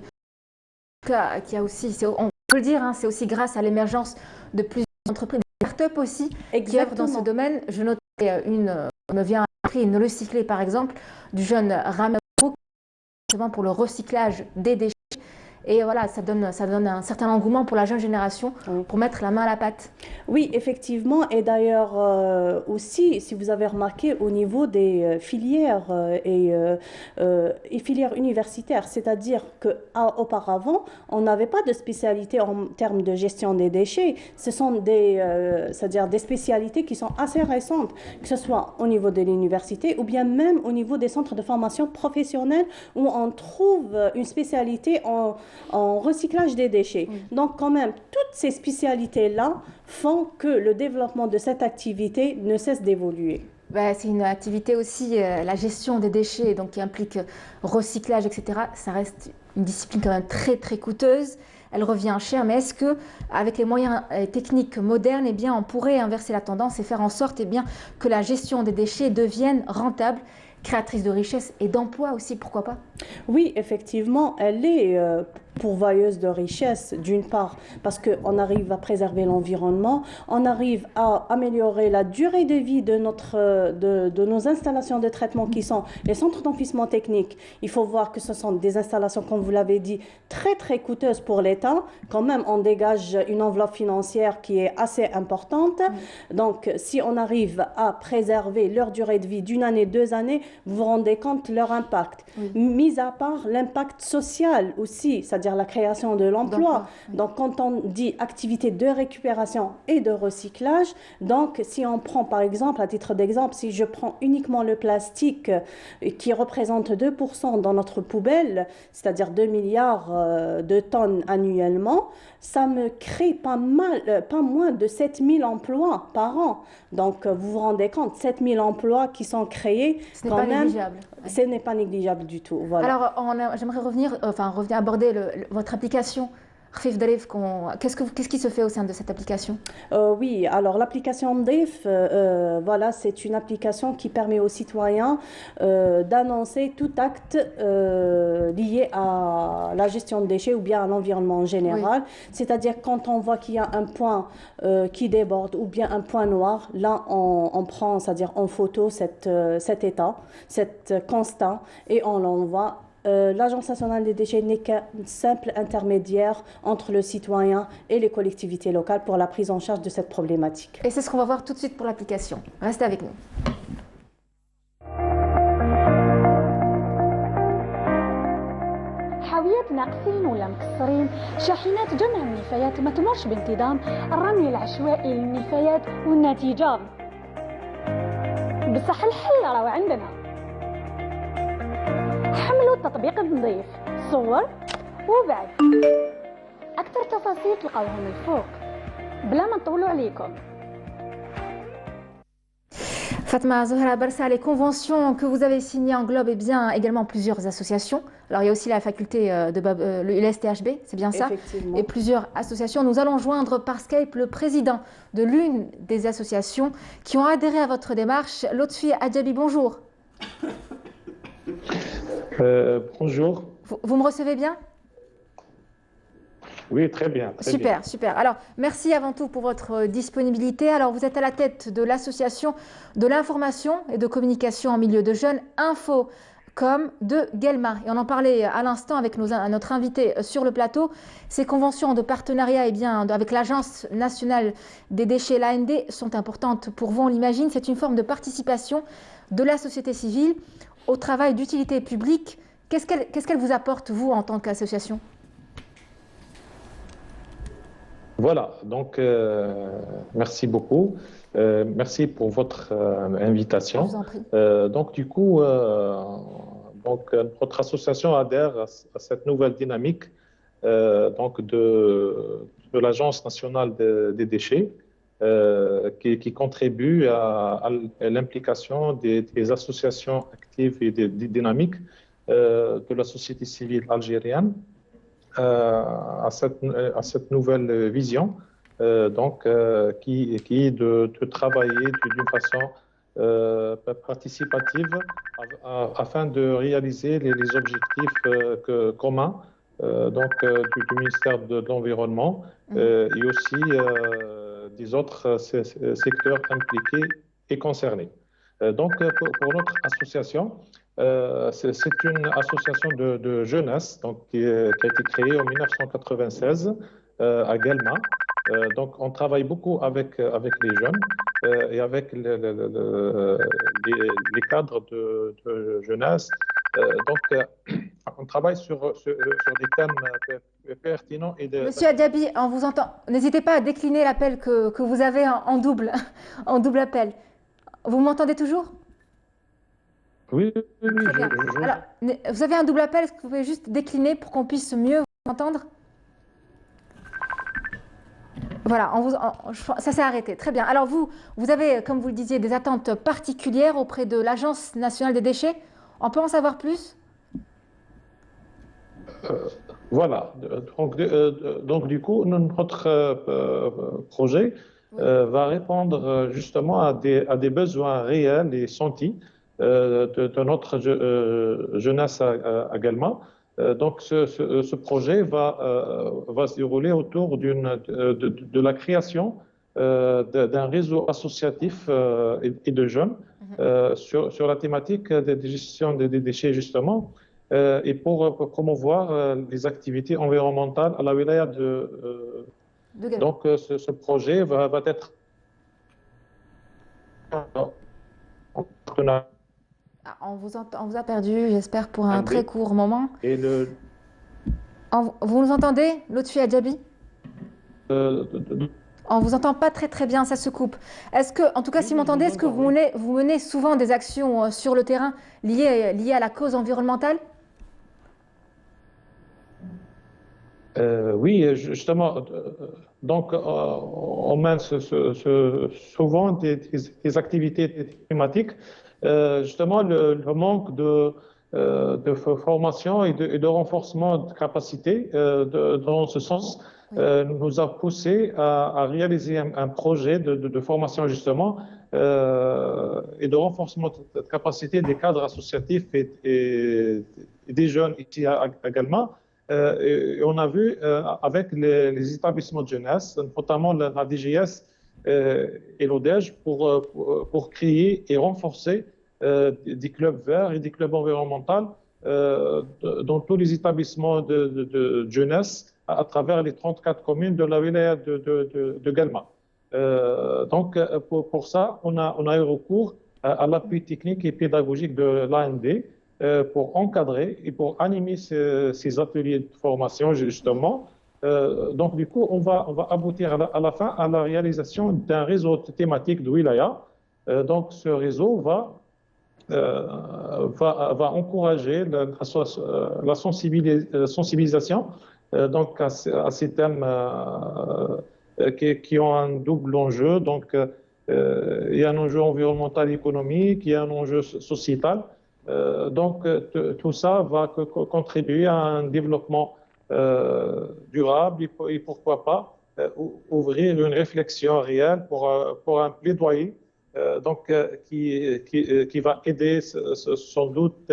Qui a aussi, on peut le dire, hein, c'est aussi grâce à l'émergence de plusieurs entreprises, des startups aussi, qui œuvrent dans ce domaine. Je note me vient à l'esprit une recyclée par exemple, du jeune Rameau, pour le recyclage des déchets Et voilà, ça donne un certain engouement pour la jeune génération pour mettre la main à la pâte. Oui, effectivement. Et d'ailleurs, aussi, si vous avez remarqué, au niveau des filières et filières universitaires, c'est-à-dire qu'auparavant, on n'avait pas de spécialité en termes de gestion des déchets. Ce sont c'est-à-dire des spécialités qui sont assez récentes, que ce soit au niveau de l'université ou bien même au niveau des centres de formation professionnelle où on trouve une spécialité en recyclage des déchets. Donc quand même, toutes ces spécialités-là font que le développement de cette activité ne cesse d'évoluer. C'est une activité aussi, la gestion des déchets, donc qui implique recyclage, etc. Ça reste une discipline quand même très très coûteuse. Elle revient cher, mais est-ce que, avec les moyens techniques modernes, eh bien, on pourrait inverser la tendance et faire en sorte, eh bien, que la gestion des déchets devienne rentable, créatrice de richesse et d'emploi aussi, pourquoi pas? Oui, effectivement, elle est pourvoyeuse de richesse, d'une part, parce qu'on arrive à préserver l'environnement, on arrive à améliorer la durée de vie de nos installations de traitement qui sont les centres d'enfouissement technique. Il faut voir que ce sont des installations, comme vous l'avez dit, très très coûteuses pour l'État. Quand même, on dégage une enveloppe financière qui est assez importante. Donc, si on arrive à préserver leur durée de vie d'une année, 2 années, vous vous rendez compte de leur impact. Mis à part l'impact social aussi, c'est-à-dire la création de l'emploi. Donc, quand on dit activité de récupération et de recyclage, donc si on prend par exemple, à titre d'exemple, si je prends uniquement le plastique qui représente 2% dans notre poubelle, c'est-à-dire 2 milliards de tonnes annuellement, ça me crée pas moins de 7000 emplois par an. Donc, vous vous rendez compte, 7000 emplois qui sont créés, ce n'est pas négligeable. Ce n'est pas négligeable du tout. Voilà. Alors, j'aimerais revenir aborder votre application. Rfif Darif, qu'est-ce qui se fait au sein de cette application? Oui, alors l'application Ndif, voilà, c'est une application qui permet aux citoyens d'annoncer tout acte lié à la gestion de déchets ou bien à l'environnement en général. C'est-à-dire quand on voit qu'il y a un point qui déborde ou bien un point noir, là on prend, c'est-à-dire en photo cet état, cet constat et on l'envoie. L'Agence nationale des déchets n'est qu'un simple intermédiaire entre le citoyen et les collectivités locales pour la prise en charge de cette problématique. Et c'est ce qu'on va voir tout de suite pour l'application. Restez avec nous. حاويات ناقصين ولا مكسرين، شاحنات جمع النفايات ما تمرش بانتظام، الرمي العشوائي للنفايات والنتيجة بصح الحل راهو عندنا. حملوا تطبيق نظيف صور وبعد أكثر تفاصيل تلقاوهم الفوق بلا ما نطولوا عليكم. Fatma Zohra Barsa, les conventions que vous avez signées englobent bien également plusieurs associations. Alors il y a aussi la faculté de l'USTHB, c'est bien ça, et plusieurs associations. Nous allons joindre par Skype le président de l'une des associations qui ont adhéré à votre démarche. Lotfi Adjabi, bonjour. Bonjour. Vous me recevez bien? Oui, très bien. Super, super. Alors, merci avant tout pour votre disponibilité. Alors, vous êtes à la tête de l'association de l'information et de communication en milieu de jeunes, Infocom de Guelma. Et on en parlait à l'instant avec notre invité sur le plateau. Ces conventions de partenariat avec l'Agence nationale des déchets, l'AND, sont importantes pour vous, on l'imagine. C'est une forme de participation de la société civile au travail d'utilité publique. Qu'est-ce qu'elle vous apporte, vous, en tant qu'association ? Voilà, donc merci beaucoup. Merci pour votre invitation. Je vous en prie. Donc du coup, notre association adhère à cette nouvelle dynamique donc de l'Agence nationale des déchets qui contribue à l'implication des associations actives et dynamiques de la société civile algérienne à cette nouvelle vision qui est de travailler d'une façon participative afin de réaliser les objectifs communs du ministère de l'Environnement et aussi des autres secteurs impliqués et concernés. Donc pour notre association, C'est une association de jeunesse donc, qui a été créée en 1996 à Guelma. Donc, on travaille beaucoup avec les jeunes et avec les cadres de jeunesse. On travaille sur des thèmes pertinents et Monsieur Adiaby, on vous entend. N'hésitez pas à décliner l'appel que vous avez en double, en double appel. Vous m'entendez toujours? Oui, Très bien. Alors, vous avez un double appel, est-ce que vous pouvez juste décliner pour qu'on puisse mieux vous entendre? Voilà, ça s'est arrêté. Très bien. Alors vous avez, comme vous le disiez, des attentes particulières auprès de l'Agence nationale des déchets. On peut en savoir plus? Voilà. Donc, du coup, notre projet va répondre justement à des besoins réels et sentis de notre jeunesse à Guelma. Donc, ce projet va se dérouler autour de la création d'un réseau associatif et de jeunes sur la thématique de gestion des déchets, justement, et pour promouvoir les activités environnementales à la wilaya de Guelma. Donc, ce projet va être en partenariat. On vous a perdu, j'espère, pour un très court moment. Vous nous entendez, Lotfi Adiaby? On vous entend pas très bien, ça se coupe. Est-ce que, en tout cas, si vous m'entendez, est-ce que vous menez souvent des actions sur le terrain liées à la cause environnementale? Oui, justement. Donc, on mène souvent des activités thématiques. Justement, le manque de formation et de renforcement de capacité dans ce sens nous a poussé à réaliser un projet de formation justement et de renforcement de capacité des cadres associatifs et des jeunes ici également. Et on a vu avec les établissements de jeunesse, notamment la DGS et l'ODEJ, pour créer et renforcer des clubs verts et des clubs environnementaux dans tous les établissements de jeunesse à travers les 34 communes de la wilaya de Guelma. Donc, pour ça, on a eu recours à l'appui technique et pédagogique de l'AND pour encadrer et pour animer ces ateliers de formation, justement. Donc, du coup, on va aboutir à la fin à la réalisation d'un réseau thématique de wilaya. Donc, ce réseau va encourager la sensibilisation donc à ces thèmes qui ont un double enjeu. Donc, il y a un enjeu environnemental et économique, il y a un enjeu sociétal. Donc, tout ça va contribuer à un développement durable et pourquoi pas ouvrir une réflexion réelle pour un plaidoyer qui va aider sans doute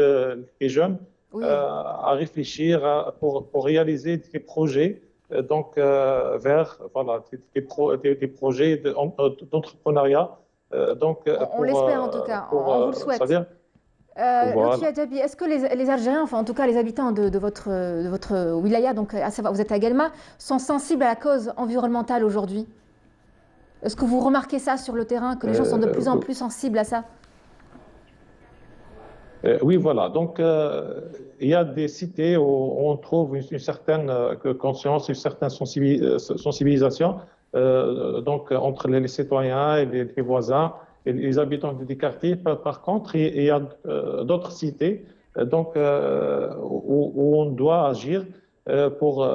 les jeunes à réfléchir pour réaliser des projets vers des projets d'entrepreneuriat. On l'espère en tout cas, on vous le souhaite. Lotfi Adiaby, est-ce que les Algériens, enfin en tout cas les habitants de votre wilaya, donc à savoir vous êtes à Guelma, sont sensibles à la cause environnementale aujourd'hui? Est-ce que vous remarquez ça sur le terrain, que les gens sont de plus en plus sensibles à ça? Oui, voilà. Donc, il y a des cités où on trouve une certaine conscience, une certaine sensibilisation donc, entre les citoyens et les voisins et les habitants des quartiers. Par contre, il y a d'autres cités donc, où on doit agir pour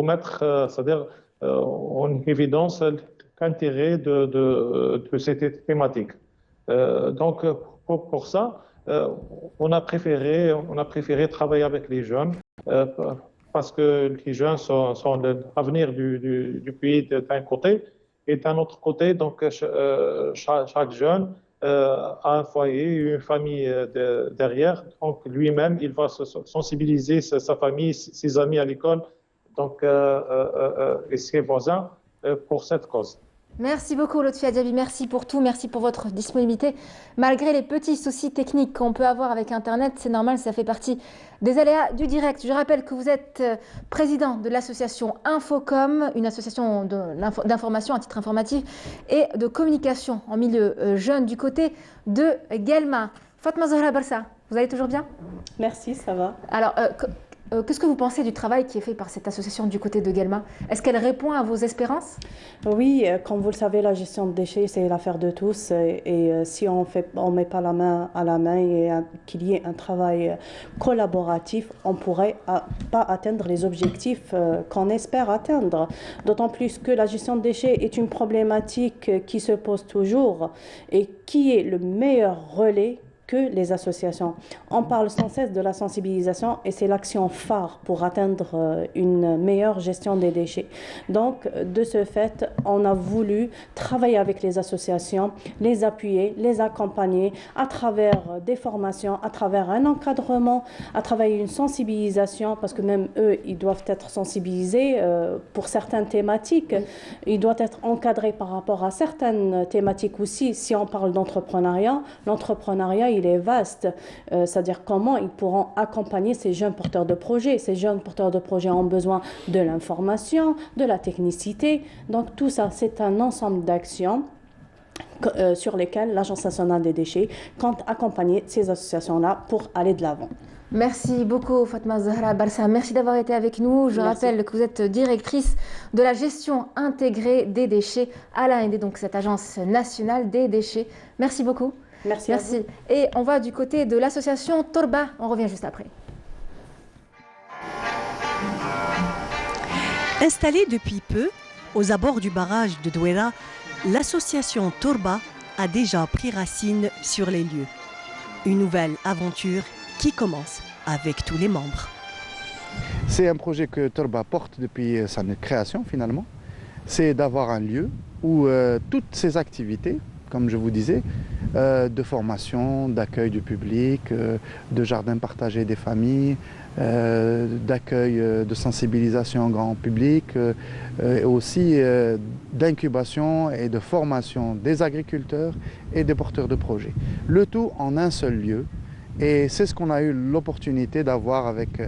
mettre, c'est-à-dire en évidence l'intérêt de cette thématique. Donc, pour ça, on a préféré travailler avec les jeunes parce que les jeunes sont l'avenir du pays d'un côté et d'un autre côté, donc chaque jeune a un foyer, une famille derrière, donc lui-même il va sensibiliser sa famille, ses amis à l'école, donc et ses voisins pour cette cause. Merci beaucoup Lotfia Diaby, merci pour tout, merci pour votre disponibilité. Malgré les petits soucis techniques qu'on peut avoir avec Internet, c'est normal, ça fait partie des aléas du direct. Je rappelle que vous êtes président de l'association Infocom, une association d'information à titre informatif et de communication en milieu jeune du côté de Guelma. Fatma Zahra Barsa, vous allez toujours bien? Merci, ça va. Alors, qu'est-ce que vous pensez du travail qui est fait par cette association du côté de Guelma? Est-ce qu'elle répond à vos espérances? Oui, comme vous le savez, la gestion de déchets, c'est l'affaire de tous. Et si on met pas la main à la main et qu'il y ait un travail collaboratif, on pourrait pas atteindre les objectifs qu'on espère atteindre. D'autant plus que la gestion de déchets est une problématique qui se pose toujours et qui est le meilleur relais que les associations. On parle sans cesse de la sensibilisation et c'est l'action phare pour atteindre une meilleure gestion des déchets. Donc, de ce fait, on a voulu travailler avec les associations, les appuyer, les accompagner à travers des formations, à travers un encadrement, à travers une sensibilisation, parce que même eux, ils doivent être sensibilisés pour certaines thématiques. Ils doivent être encadrés par rapport à certaines thématiques aussi. Si on parle d'entrepreneuriat, l'entrepreneuriat, il est vaste, c'est-à-dire comment ils pourront accompagner ces jeunes porteurs de projets. Ces jeunes porteurs de projets ont besoin de l'information, de la technicité. Donc tout ça, c'est un ensemble d'actions sur lesquelles l'Agence nationale des déchets compte accompagner ces associations-là pour aller de l'avant. Merci beaucoup Fatma Zahra Barsa, merci d'avoir été avec nous. Je rappelle que vous êtes directrice de la gestion intégrée des déchets à l'AND, donc cette agence nationale des déchets. Merci beaucoup. Merci. À vous. Et on va du côté de l'association Torba, on revient juste après. Installée depuis peu aux abords du barrage de Douera, l'association Torba a déjà pris racine sur les lieux. Une nouvelle aventure qui commence avec tous les membres. C'est un projet que Torba porte depuis sa création finalement. C'est d'avoir un lieu où toutes ces activités, comme je vous disais, de formation, d'accueil du public, de jardins partagés des familles, d'accueil, de sensibilisation grand public, aussi d'incubation et de formation des agriculteurs et des porteurs de projets. Le tout en un seul lieu. Et c'est ce qu'on a eu l'opportunité d'avoir avec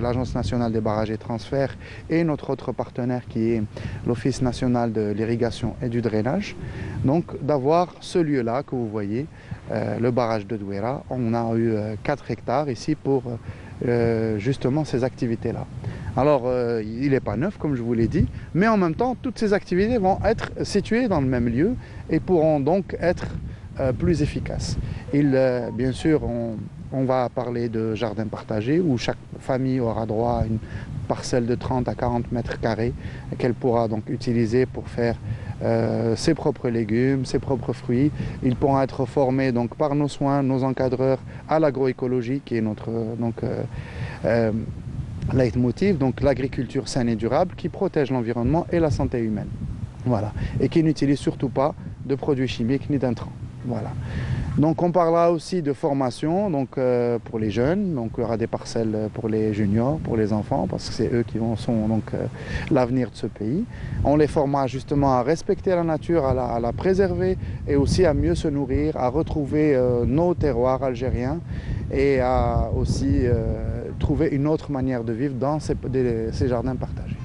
l'Agence nationale des barrages et transferts et notre autre partenaire qui est l'Office national de l'irrigation et du drainage. Donc d'avoir ce lieu-là que vous voyez, le barrage de Douera. On a eu 4 hectares ici pour justement ces activités-là. Alors il n'est pas neuf comme je vous l'ai dit, mais en même temps toutes ces activités vont être situées dans le même lieu et pourront donc être plus efficaces. Bien sûr, on va parler de jardins partagés où chaque famille aura droit à une parcelle de 30 à 40 mètres carrés qu'elle pourra donc utiliser pour faire ses propres légumes, ses propres fruits. Ils pourront être formés donc par nos soins, nos encadreurs à l'agroécologie qui est notre leitmotiv, donc l'agriculture saine et durable qui protège l'environnement et la santé humaine. Voilà. Et qui n'utilise surtout pas de produits chimiques ni d'intrants. Voilà. Donc on parlera aussi de formation donc, pour les jeunes, donc il y aura des parcelles pour les juniors, pour les enfants, parce que c'est eux qui sont donc l'avenir de ce pays. On les formera justement à respecter la nature, à la préserver et aussi à mieux se nourrir, à retrouver nos terroirs algériens et à aussi trouver une autre manière de vivre dans ces jardins partagés.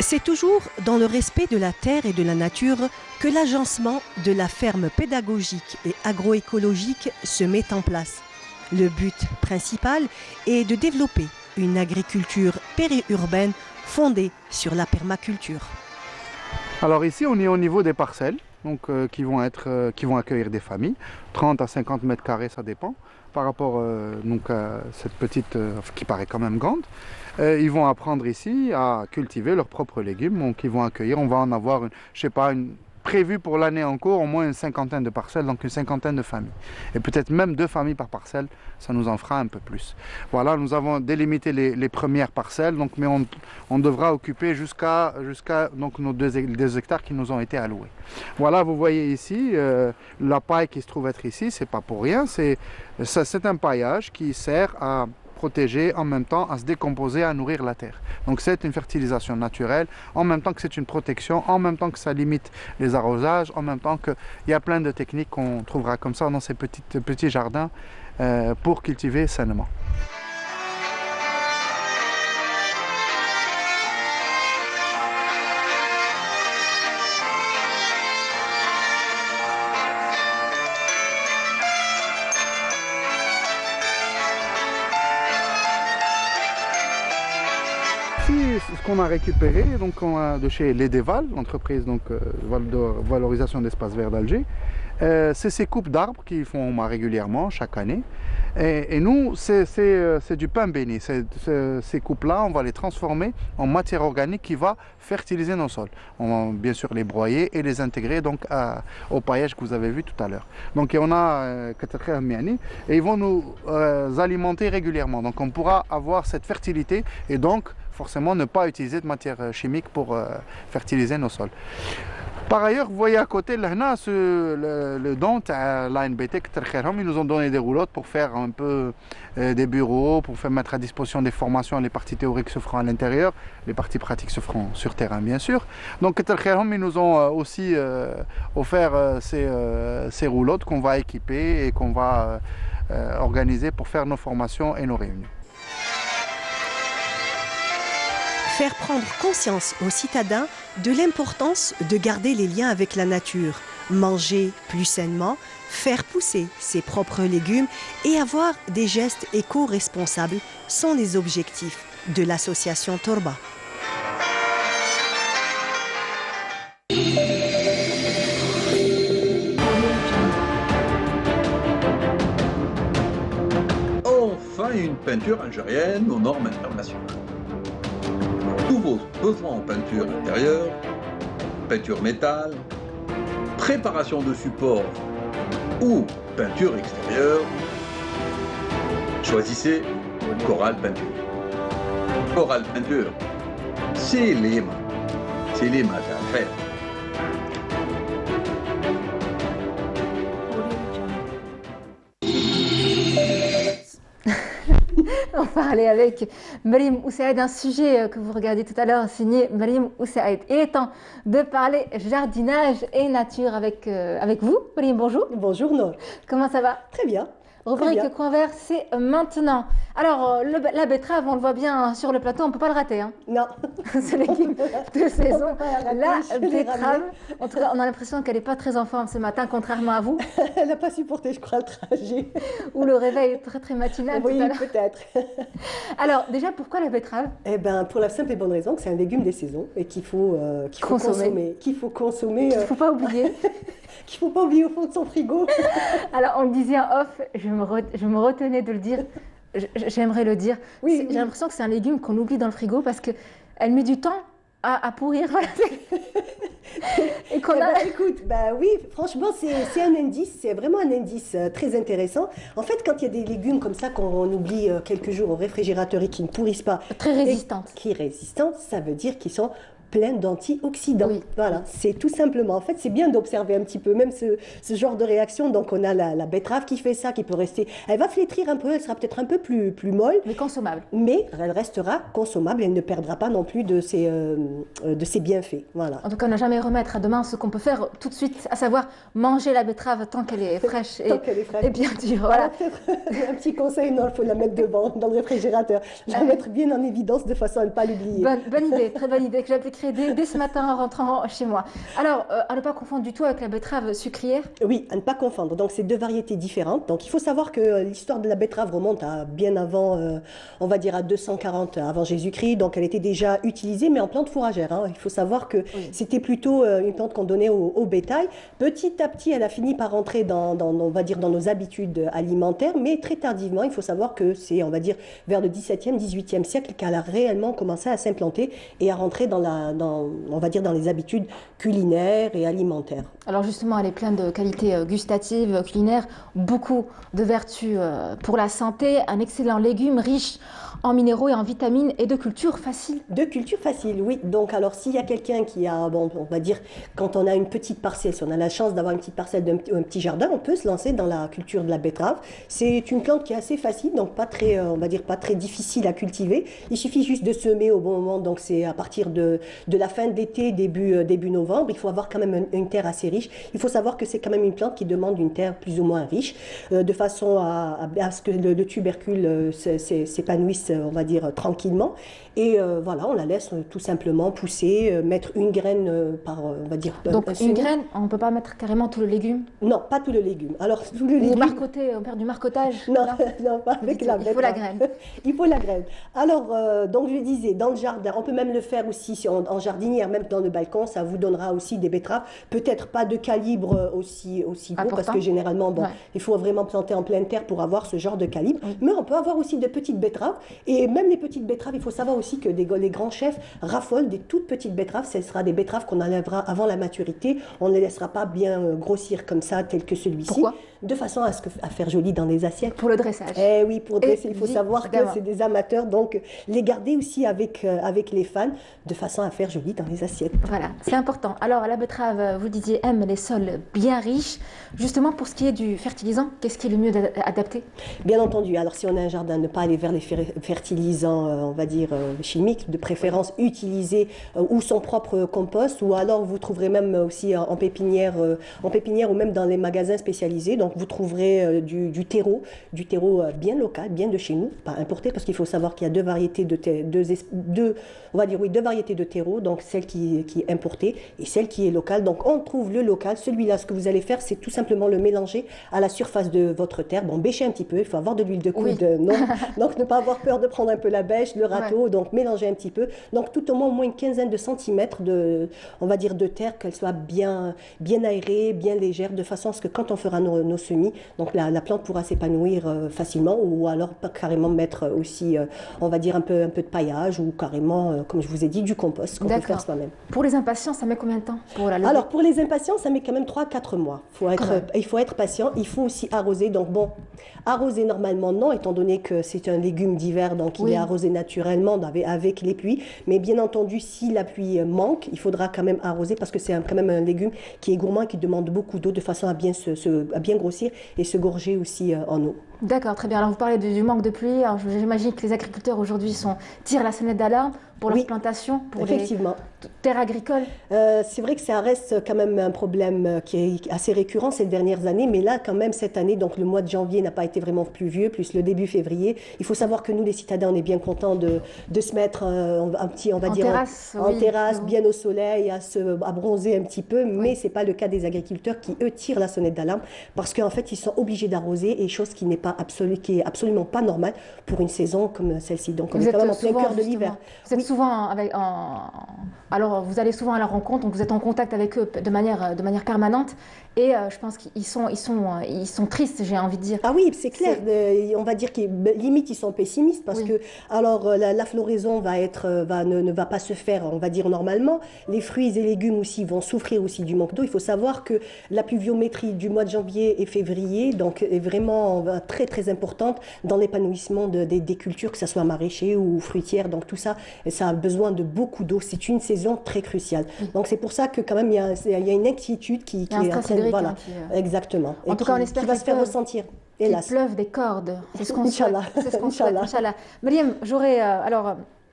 C'est toujours dans le respect de la terre et de la nature que l'agencement de la ferme pédagogique et agroécologique se met en place. Le but principal est de développer une agriculture périurbaine fondée sur la permaculture. Alors ici, on est au niveau des parcelles donc, qui vont accueillir des familles. 30 à 50 mètres carrés, ça dépend, par rapport donc, à cette petite, qui paraît quand même grande. Ils vont apprendre ici à cultiver leurs propres légumes, donc ils vont accueillir, on va en avoir, je sais pas, prévu pour l'année en cours, au moins une cinquantaine de parcelles, donc une cinquantaine de familles. Et peut-être même 2 familles par parcelle, ça nous en fera un peu plus. Voilà, nous avons délimité les premières parcelles, donc, mais on devra occuper jusqu'à donc, nos 2 hectares qui nous ont été alloués. Voilà, vous voyez ici, la paille qui se trouve être ici, c'est pas pour rien, c'est un paillage qui sert à protéger, en même temps à se décomposer, à nourrir la terre. Donc c'est une fertilisation naturelle, en même temps que c'est une protection, en même temps que ça limite les arrosages, en même temps qu'il y a plein de techniques qu'on trouvera comme ça dans ces petits jardins pour cultiver sainement. Ce qu'on a récupéré donc, de chez l'Edeval, l'entreprise de valorisation d'espaces verts d'Alger, c'est ces coupes d'arbres qu'ils font régulièrement chaque année. Et nous, c'est du pain béni. Ces coupes-là, on va les transformer en matière organique qui va fertiliser nos sols. On va bien sûr les broyer et les intégrer donc, au paillage que vous avez vu tout à l'heure. Donc on a et ils vont nous alimenter régulièrement. Donc on pourra avoir cette fertilité et donc forcément ne pas utiliser de matière chimique pour fertiliser nos sols. Par ailleurs, vous voyez à côté, le don de l'ANBT, ils nous ont donné des roulottes pour faire un peu des bureaux, pour mettre à disposition des formations. Les parties théoriques se feront à l'intérieur, les parties pratiques se feront sur terrain, bien sûr. Donc, ils nous ont aussi offert ces roulottes qu'on va équiper et qu'on va organiser pour faire nos formations et nos réunions. Faire prendre conscience aux citadins de l'importance de garder les liens avec la nature, manger plus sainement, faire pousser ses propres légumes et avoir des gestes éco-responsables sont les objectifs de l'association Torba. Enfin une peinture algérienne aux normes internationales. Tous vos besoins en peinture intérieure, peinture métal, préparation de support ou peinture extérieure, choisissez Coral Peinture. Coral Peinture, c'est les mains à faire. On parlait avec Marim Oussaïd, un sujet que vous regardez tout à l'heure, signé Marim Oussaïd. Il est temps de parler jardinage et nature avec vous. Marim, bonjour. Bonjour Nour. Comment ça va? Très bien. Rubrique Coin Vert, c'est maintenant. Alors, la betterave, on le voit bien sur le plateau, on ne peut pas le rater. Hein. Non. C'est l'équipe de saison. La betterave, en tout cas, on a l'impression qu'elle n'est pas très en forme ce matin, contrairement à vous. Elle n'a pas supporté, je crois, le trajet. Ou le réveil est très, très matinal. Oui, peut-être. Alors, déjà, pourquoi la betterave? Eh bien, pour la simple et bonne raison que c'est un légume des saisons et qu'il faut consommer. Qu'il faut consommer. Qu'il ne faut pas oublier. Qu'il ne faut pas oublier au fond de son frigo. Alors, on le disait en off, je me retenais de le dire. J'aimerais le dire. Oui, J'ai l'impression que c'est un légume qu'on oublie dans le frigo parce qu'elle met du temps à pourrir. Et écoute, oui, franchement, c'est un indice, c'est vraiment un indice très intéressant. En fait, quand il y a des légumes comme ça qu'on oublie quelques jours au réfrigérateur et qui ne pourrissent pas, très résistantes, ça veut dire qu'ils sont plein d'antioxydants. Oui. Voilà, c'est tout simplement. En fait, c'est bien d'observer un petit peu même ce genre de réaction. Donc, on a la betterave qui fait ça, qui peut rester. Elle va flétrir un peu, elle sera peut-être un peu plus molle. Mais consommable. Mais elle restera consommable, elle ne perdra pas non plus de ses bienfaits. Voilà. En tout cas, on n'a jamais remettre à demain ce qu'on peut faire tout de suite, à savoir manger la betterave tant qu'elle est fraîche et bien dure. Voilà. Un petit conseil, non, il faut la mettre devant, dans le réfrigérateur. La mettre bien en évidence de façon à ne pas l'oublier. Bonne idée, très bonne idée que j'appliquerai dès ce matin en rentrant chez moi. Alors, à ne pas confondre du tout avec la betterave sucrière? Oui, à ne pas confondre. Donc, c'est deux variétés différentes. Donc, il faut savoir que l'histoire de la betterave remonte à bien avant, on va dire à 240 avant Jésus-Christ. Donc, elle était déjà utilisée, mais en plante fourragère. Hein. Il faut savoir que c'était plutôt une plante qu'on donnait au bétail. Petit à petit, elle a fini par rentrer on va dire, dans nos habitudes alimentaires, mais très tardivement. Il faut savoir que c'est, on va dire, vers le 17e, 18e siècle qu'elle a réellement commencé à s'implanter et à rentrer dans la on va dire, dans les habitudes culinaires et alimentaires. Alors justement, elle est pleine de qualités gustatives, culinaires, beaucoup de vertus pour la santé, un excellent légume riche en minéraux et en vitamines et de culture facile. De culture facile, oui. Donc alors s'il y a quelqu'un qui a, bon, on va dire, quand on a une petite parcelle, si on a la chance d'avoir une petite parcelle un petit jardin, on peut se lancer dans la culture de la betterave. C'est une plante qui est assez facile, donc pas très, on va dire, pas très difficile à cultiver. Il suffit juste de semer au bon moment, donc c'est à partir de la fin de l'été, début novembre. Il faut avoir quand même une terre assez riche. Il faut savoir que c'est quand même une plante qui demande une terre plus ou moins riche, de façon à ce que le tubercule s'épanouisse, on va dire, tranquillement. Et voilà, on la laisse tout simplement pousser, mettre une graine par, on va dire... Donc une graine, on ne peut pas mettre carrément tout le légume? Non, pas tout le légume. Alors, tout le légume... on perd du marcotage? Non, non, pas avec la betterave. Il faut la graine. Il faut la graine. Alors, donc je disais, dans le jardin, on peut même le faire aussi en jardinière, même dans le balcon, ça vous donnera aussi des betteraves. Peut-être pas de calibre aussi gros, parce que généralement, bon, il faut vraiment planter en pleine terre pour avoir ce genre de calibre. Mais on peut avoir aussi de petites betteraves. Et même les petites betteraves, il faut savoir aussi que les grands chefs raffolent des toutes petites betteraves. Ce sera des betteraves qu'on enlèvera avant la maturité. On ne les laissera pas bien grossir comme ça, tel que celui-ci. Pourquoi? De façon à faire joli dans les assiettes. Pour le dressage. Eh oui, pour dresser, il faut savoir que c'est des amateurs, donc les garder aussi avec les fans, de façon à faire joli dans les assiettes. Voilà, c'est important. Alors la betterave, vous le disiez, aime les sols bien riches. Justement, pour ce qui est du fertilisant, qu'est-ce qui est le mieux adapté? Bien entendu, alors si on a un jardin, ne pas aller vers les fertilisants, on va dire, chimiques, de préférence utiliser ou son propre compost, ou alors vous trouverez même aussi en pépinière ou même dans les magasins spécialisés. Donc vous trouverez du terreau bien local, bien de chez nous, pas importé, parce qu'il faut savoir qu'il y a deux variétés deux variétés de terreau, donc celle qui est importée et celle qui est locale. Donc on trouve le local, celui-là, ce que vous allez faire, c'est tout simplement le mélanger à la surface de votre terre. Bon, bêcher un petit peu, il faut avoir de l'huile de coude, non. Donc ne pas avoir peur de prendre un peu la bêche, le râteau, donc mélanger un petit peu. Donc tout au moins une quinzaine de centimètres on va dire, de terre, qu'elle soit bien aérée, bien légère, de façon à ce que quand on fera nos semis, donc la plante pourra s'épanouir facilement, ou alors carrément mettre aussi, on va dire, un peu de paillage, ou carrément, comme je vous ai dit, du compost qu'on peut faire soi-même. Pour les impatients, ça met combien de temps pour la lever? Alors pour les impatients, ça met quand même 3-4 mois. Il faut être patient, il faut aussi arroser. Donc bon, arroser normalement non, étant donné que c'est un légume d'hiver, donc il est arrosé naturellement avec les pluies. Mais bien entendu, si la pluie manque, il faudra quand même arroser, parce que c'est quand même un légume qui est gourmand, qui demande beaucoup d'eau, de façon à bien grossir et se gorger aussi en eau. D'accord, très bien. Alors vous parlez du manque de pluie. Alors j'imagine que les agriculteurs aujourd'hui tirent la sonnette d'alarme pour leur plantation, pour effectivement, les terres agricoles. C'est vrai que ça reste quand même un problème qui est assez récurrent ces dernières années, mais là quand même cette année, donc le mois de janvier n'a pas été vraiment pluvieux, plus le début février. Il faut savoir que nous les citadins, on est bien contents de se mettre en terrasse, bien au soleil, à bronzer un petit peu, mais c'est pas le cas des agriculteurs qui eux tirent la sonnette d'alarme, parce qu'en fait ils sont obligés d'arroser, et chose qui est absolument pas normale pour une saison comme celle-ci. Donc on est quand même en plein cœur de l'hiver. Vous êtes souvent alors vous allez souvent à leur rencontre, donc vous êtes en contact avec eux de manière permanente, et je pense qu'ils sont tristes, j'ai envie de dire. Ah oui, c'est clair. On va dire qu'ils limite ils sont pessimistes, parce que alors la floraison ne va pas se faire, on va dire, normalement. Les fruits et légumes aussi vont souffrir aussi du manque d'eau. Il faut savoir que la pluviométrie du mois de janvier et février donc est vraiment très très importante dans l'épanouissement des cultures, que ce soit maraîcher ou fruitière. Donc tout ça a besoin de beaucoup d'eau. C'est une saison très cruciale. Donc c'est pour ça que quand même il y a une inquiétude qui est en train de... Voilà, exactement. En tout cas, on espère qu'il va se faire ressentir. Il pleuve des cordes. C'est ce qu'on souhaite. C'est ce qu'on souhaite. Inch'Allah. Mariam,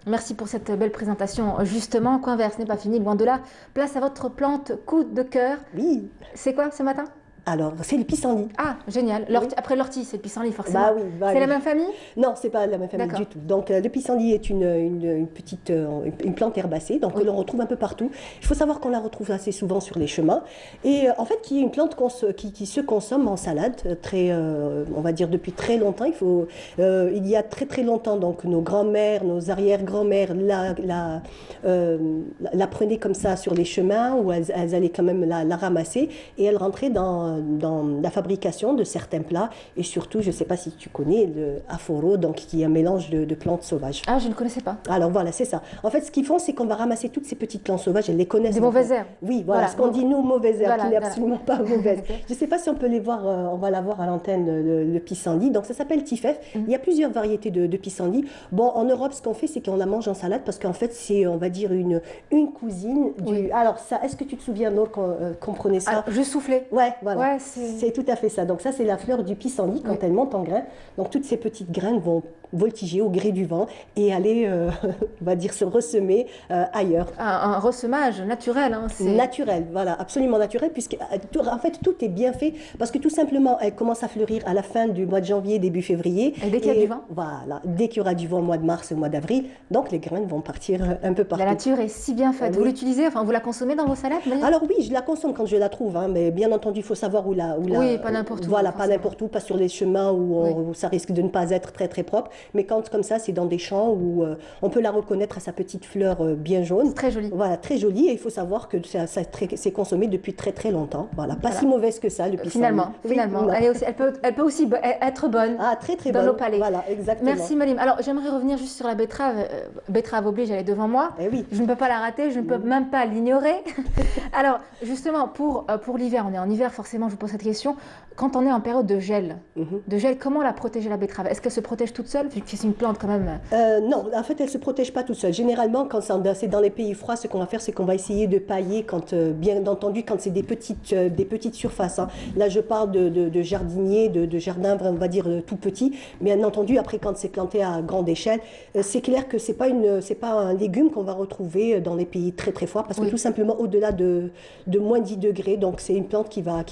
merci pour cette belle présentation. Justement, Coinvert n'est pas fini, loin de là. Place à votre plante coup de cœur. Oui. C'est quoi ce matin? Alors, c'est le pissenlit. Ah, génial. Après l'ortie, c'est le pissenlit, forcément. Bah oui. C'est la même famille? Non, c'est pas la même famille du tout. Donc, le pissenlit est une petite plante herbacée, donc que l'on retrouve un peu partout. Il faut savoir qu'on la retrouve assez souvent sur les chemins, et en fait, qui est une plante qui se consomme en salade, on va dire depuis très longtemps. Il y a très très longtemps, donc nos grands-mères, nos arrière-grands-mères la prenaient comme ça sur les chemins, où elles allaient quand même la ramasser, et elles rentraient dans dans la fabrication de certains plats et surtout, je ne sais pas si tu connais le aforo, donc qui est un mélange de plantes sauvages. Ah, je ne connaissais pas. Alors voilà, c'est ça. En fait, ce qu'ils font, c'est qu'on va ramasser toutes ces petites plantes sauvages, elles les connaissent. Des mauvaises herbes. Oui, voilà, ce qu'on dit nous, mauvaises herbes, qui n'est absolument pas mauvaise. Okay. Je ne sais pas si on peut les voir, on va la voir à l'antenne, le pissenlit. Donc ça s'appelle tifef. Il y a plusieurs variétés de pissenlit. Bon, en Europe, ce qu'on fait, c'est qu'on la mange en salade parce qu'en fait, c'est, on va dire, une cousine du... Oui. Alors ça, est-ce que tu te souviens, Nour, qu'on prenait ça? Je soufflais. Ouais, voilà. Ouais, c'est tout à fait ça. Donc ça, c'est la fleur du pissenlit quand elle monte en grain. Donc toutes ces petites graines vont voltiger au gré du vent et aller, on va dire, se ressemer ailleurs. Un ressemage naturel. Hein, naturel, voilà, absolument naturel, puisque en fait tout est bien fait parce que tout simplement elle commence à fleurir à la fin du mois de janvier, début février. Et dès qu'il y a du vent. Voilà, dès qu'il y aura du vent au mois de mars, au mois d'avril, donc les graines vont partir un peu partout. La nature est si bien faite. Vous l'utilisez, enfin vous la consommez dans vos salades? Alors oui, je la consomme quand je la trouve, hein, mais bien entendu il faut savoir où la... Oui, pas n'importe où. Voilà, pas n'importe où, pas sur les chemins où ça risque de ne pas être très très propre, mais quand comme ça c'est dans des champs où on peut la reconnaître à sa petite fleur bien jaune. Très jolie. Voilà, très jolie, et il faut savoir que c'est consommé depuis très très longtemps. Voilà, pas si mauvaise que ça le pissenlit. Finalement, elle peut aussi être bonne. Ah, très très dans bonne. nos palais. Voilà, exactement. Merci Malim. Alors j'aimerais revenir juste sur la betterave. Betterave oblige, elle est devant moi. Eh oui. Je ne peux pas la rater, je ne peux même pas l'ignorer. Alors justement, pour l'hiver, on est en hiver, forcément je vous pose cette question. Quand on est en période de gel, comment la protéger la betterave? Est-ce qu'elle se protège toute seule, vu que c'est une plante quand même? Non, en fait elle ne se protège pas toute seule. Généralement, quand c'est dans les pays froids, ce qu'on va faire, c'est qu'on va essayer de pailler quand, bien entendu, quand c'est des petites surfaces. Hein. Là, je parle de jardiniers, de jardins, on va dire tout petits. Bien entendu, après, quand c'est planté à grande échelle, c'est clair que c'est pas un légume qu'on va retrouver dans les pays très très froids, parce que tout simplement au-delà de moins 10 degrés, donc c'est une plante qui va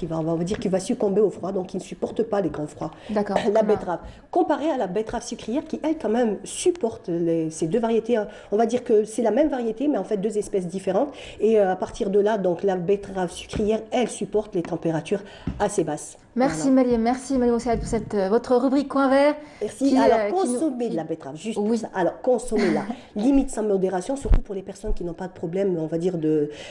succomber au froid, donc qui ne supporte pas les grands froids. D'accord. La betterave. Comparée à la betterave sucrière, qui elle quand même supporte ces deux variétés. On va dire que c'est la même variété, mais en fait deux espèces différentes. Et à partir de là, donc la betterave sucrière, elle supporte les températures assez basses. Merci Malim, merci Malim Oussaïd pour votre rubrique Coin Vert. Merci. Alors consommer de la betterave, juste pour ça. Alors consommer-la, limite sans modération, surtout pour les personnes qui n'ont pas de problème, on va dire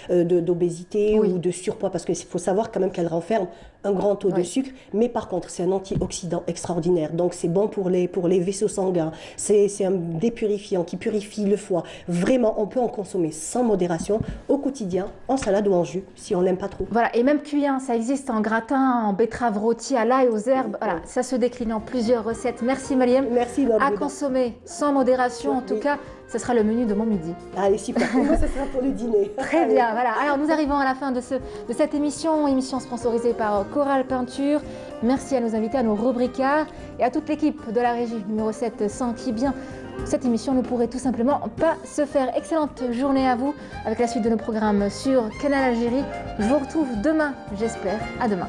d'obésité ou de surpoids, parce qu'il faut savoir quand même qu'elle renferme un grand taux de sucre, mais par contre c'est un antioxydant extraordinaire, donc c'est bon pour les vaisseaux sanguins, c'est un dépurifiant qui purifie le foie. Vraiment, on peut en consommer sans modération au quotidien, en salade ou en jus, si on n'aime pas trop. Voilà, et même cuit, hein, ça existe en gratin, en betterave rôti, à l'ail, aux herbes, voilà, ça se décline en plusieurs recettes. Merci Mariam. Merci. À consommer sans modération, en tout cas. Ce sera le menu de mon midi. Allez, super. Moi, ce sera pour le dîner. Très bien, voilà. Alors, nous arrivons à la fin de cette émission sponsorisée par Coral Peinture. Merci à nos invités, à nos rubricards et à toute l'équipe de la régie numéro 7, sans qui bien cette émission ne pourrait tout simplement pas se faire. Excellente journée à vous avec la suite de nos programmes sur Canal Algérie. Je vous retrouve demain, j'espère. À demain.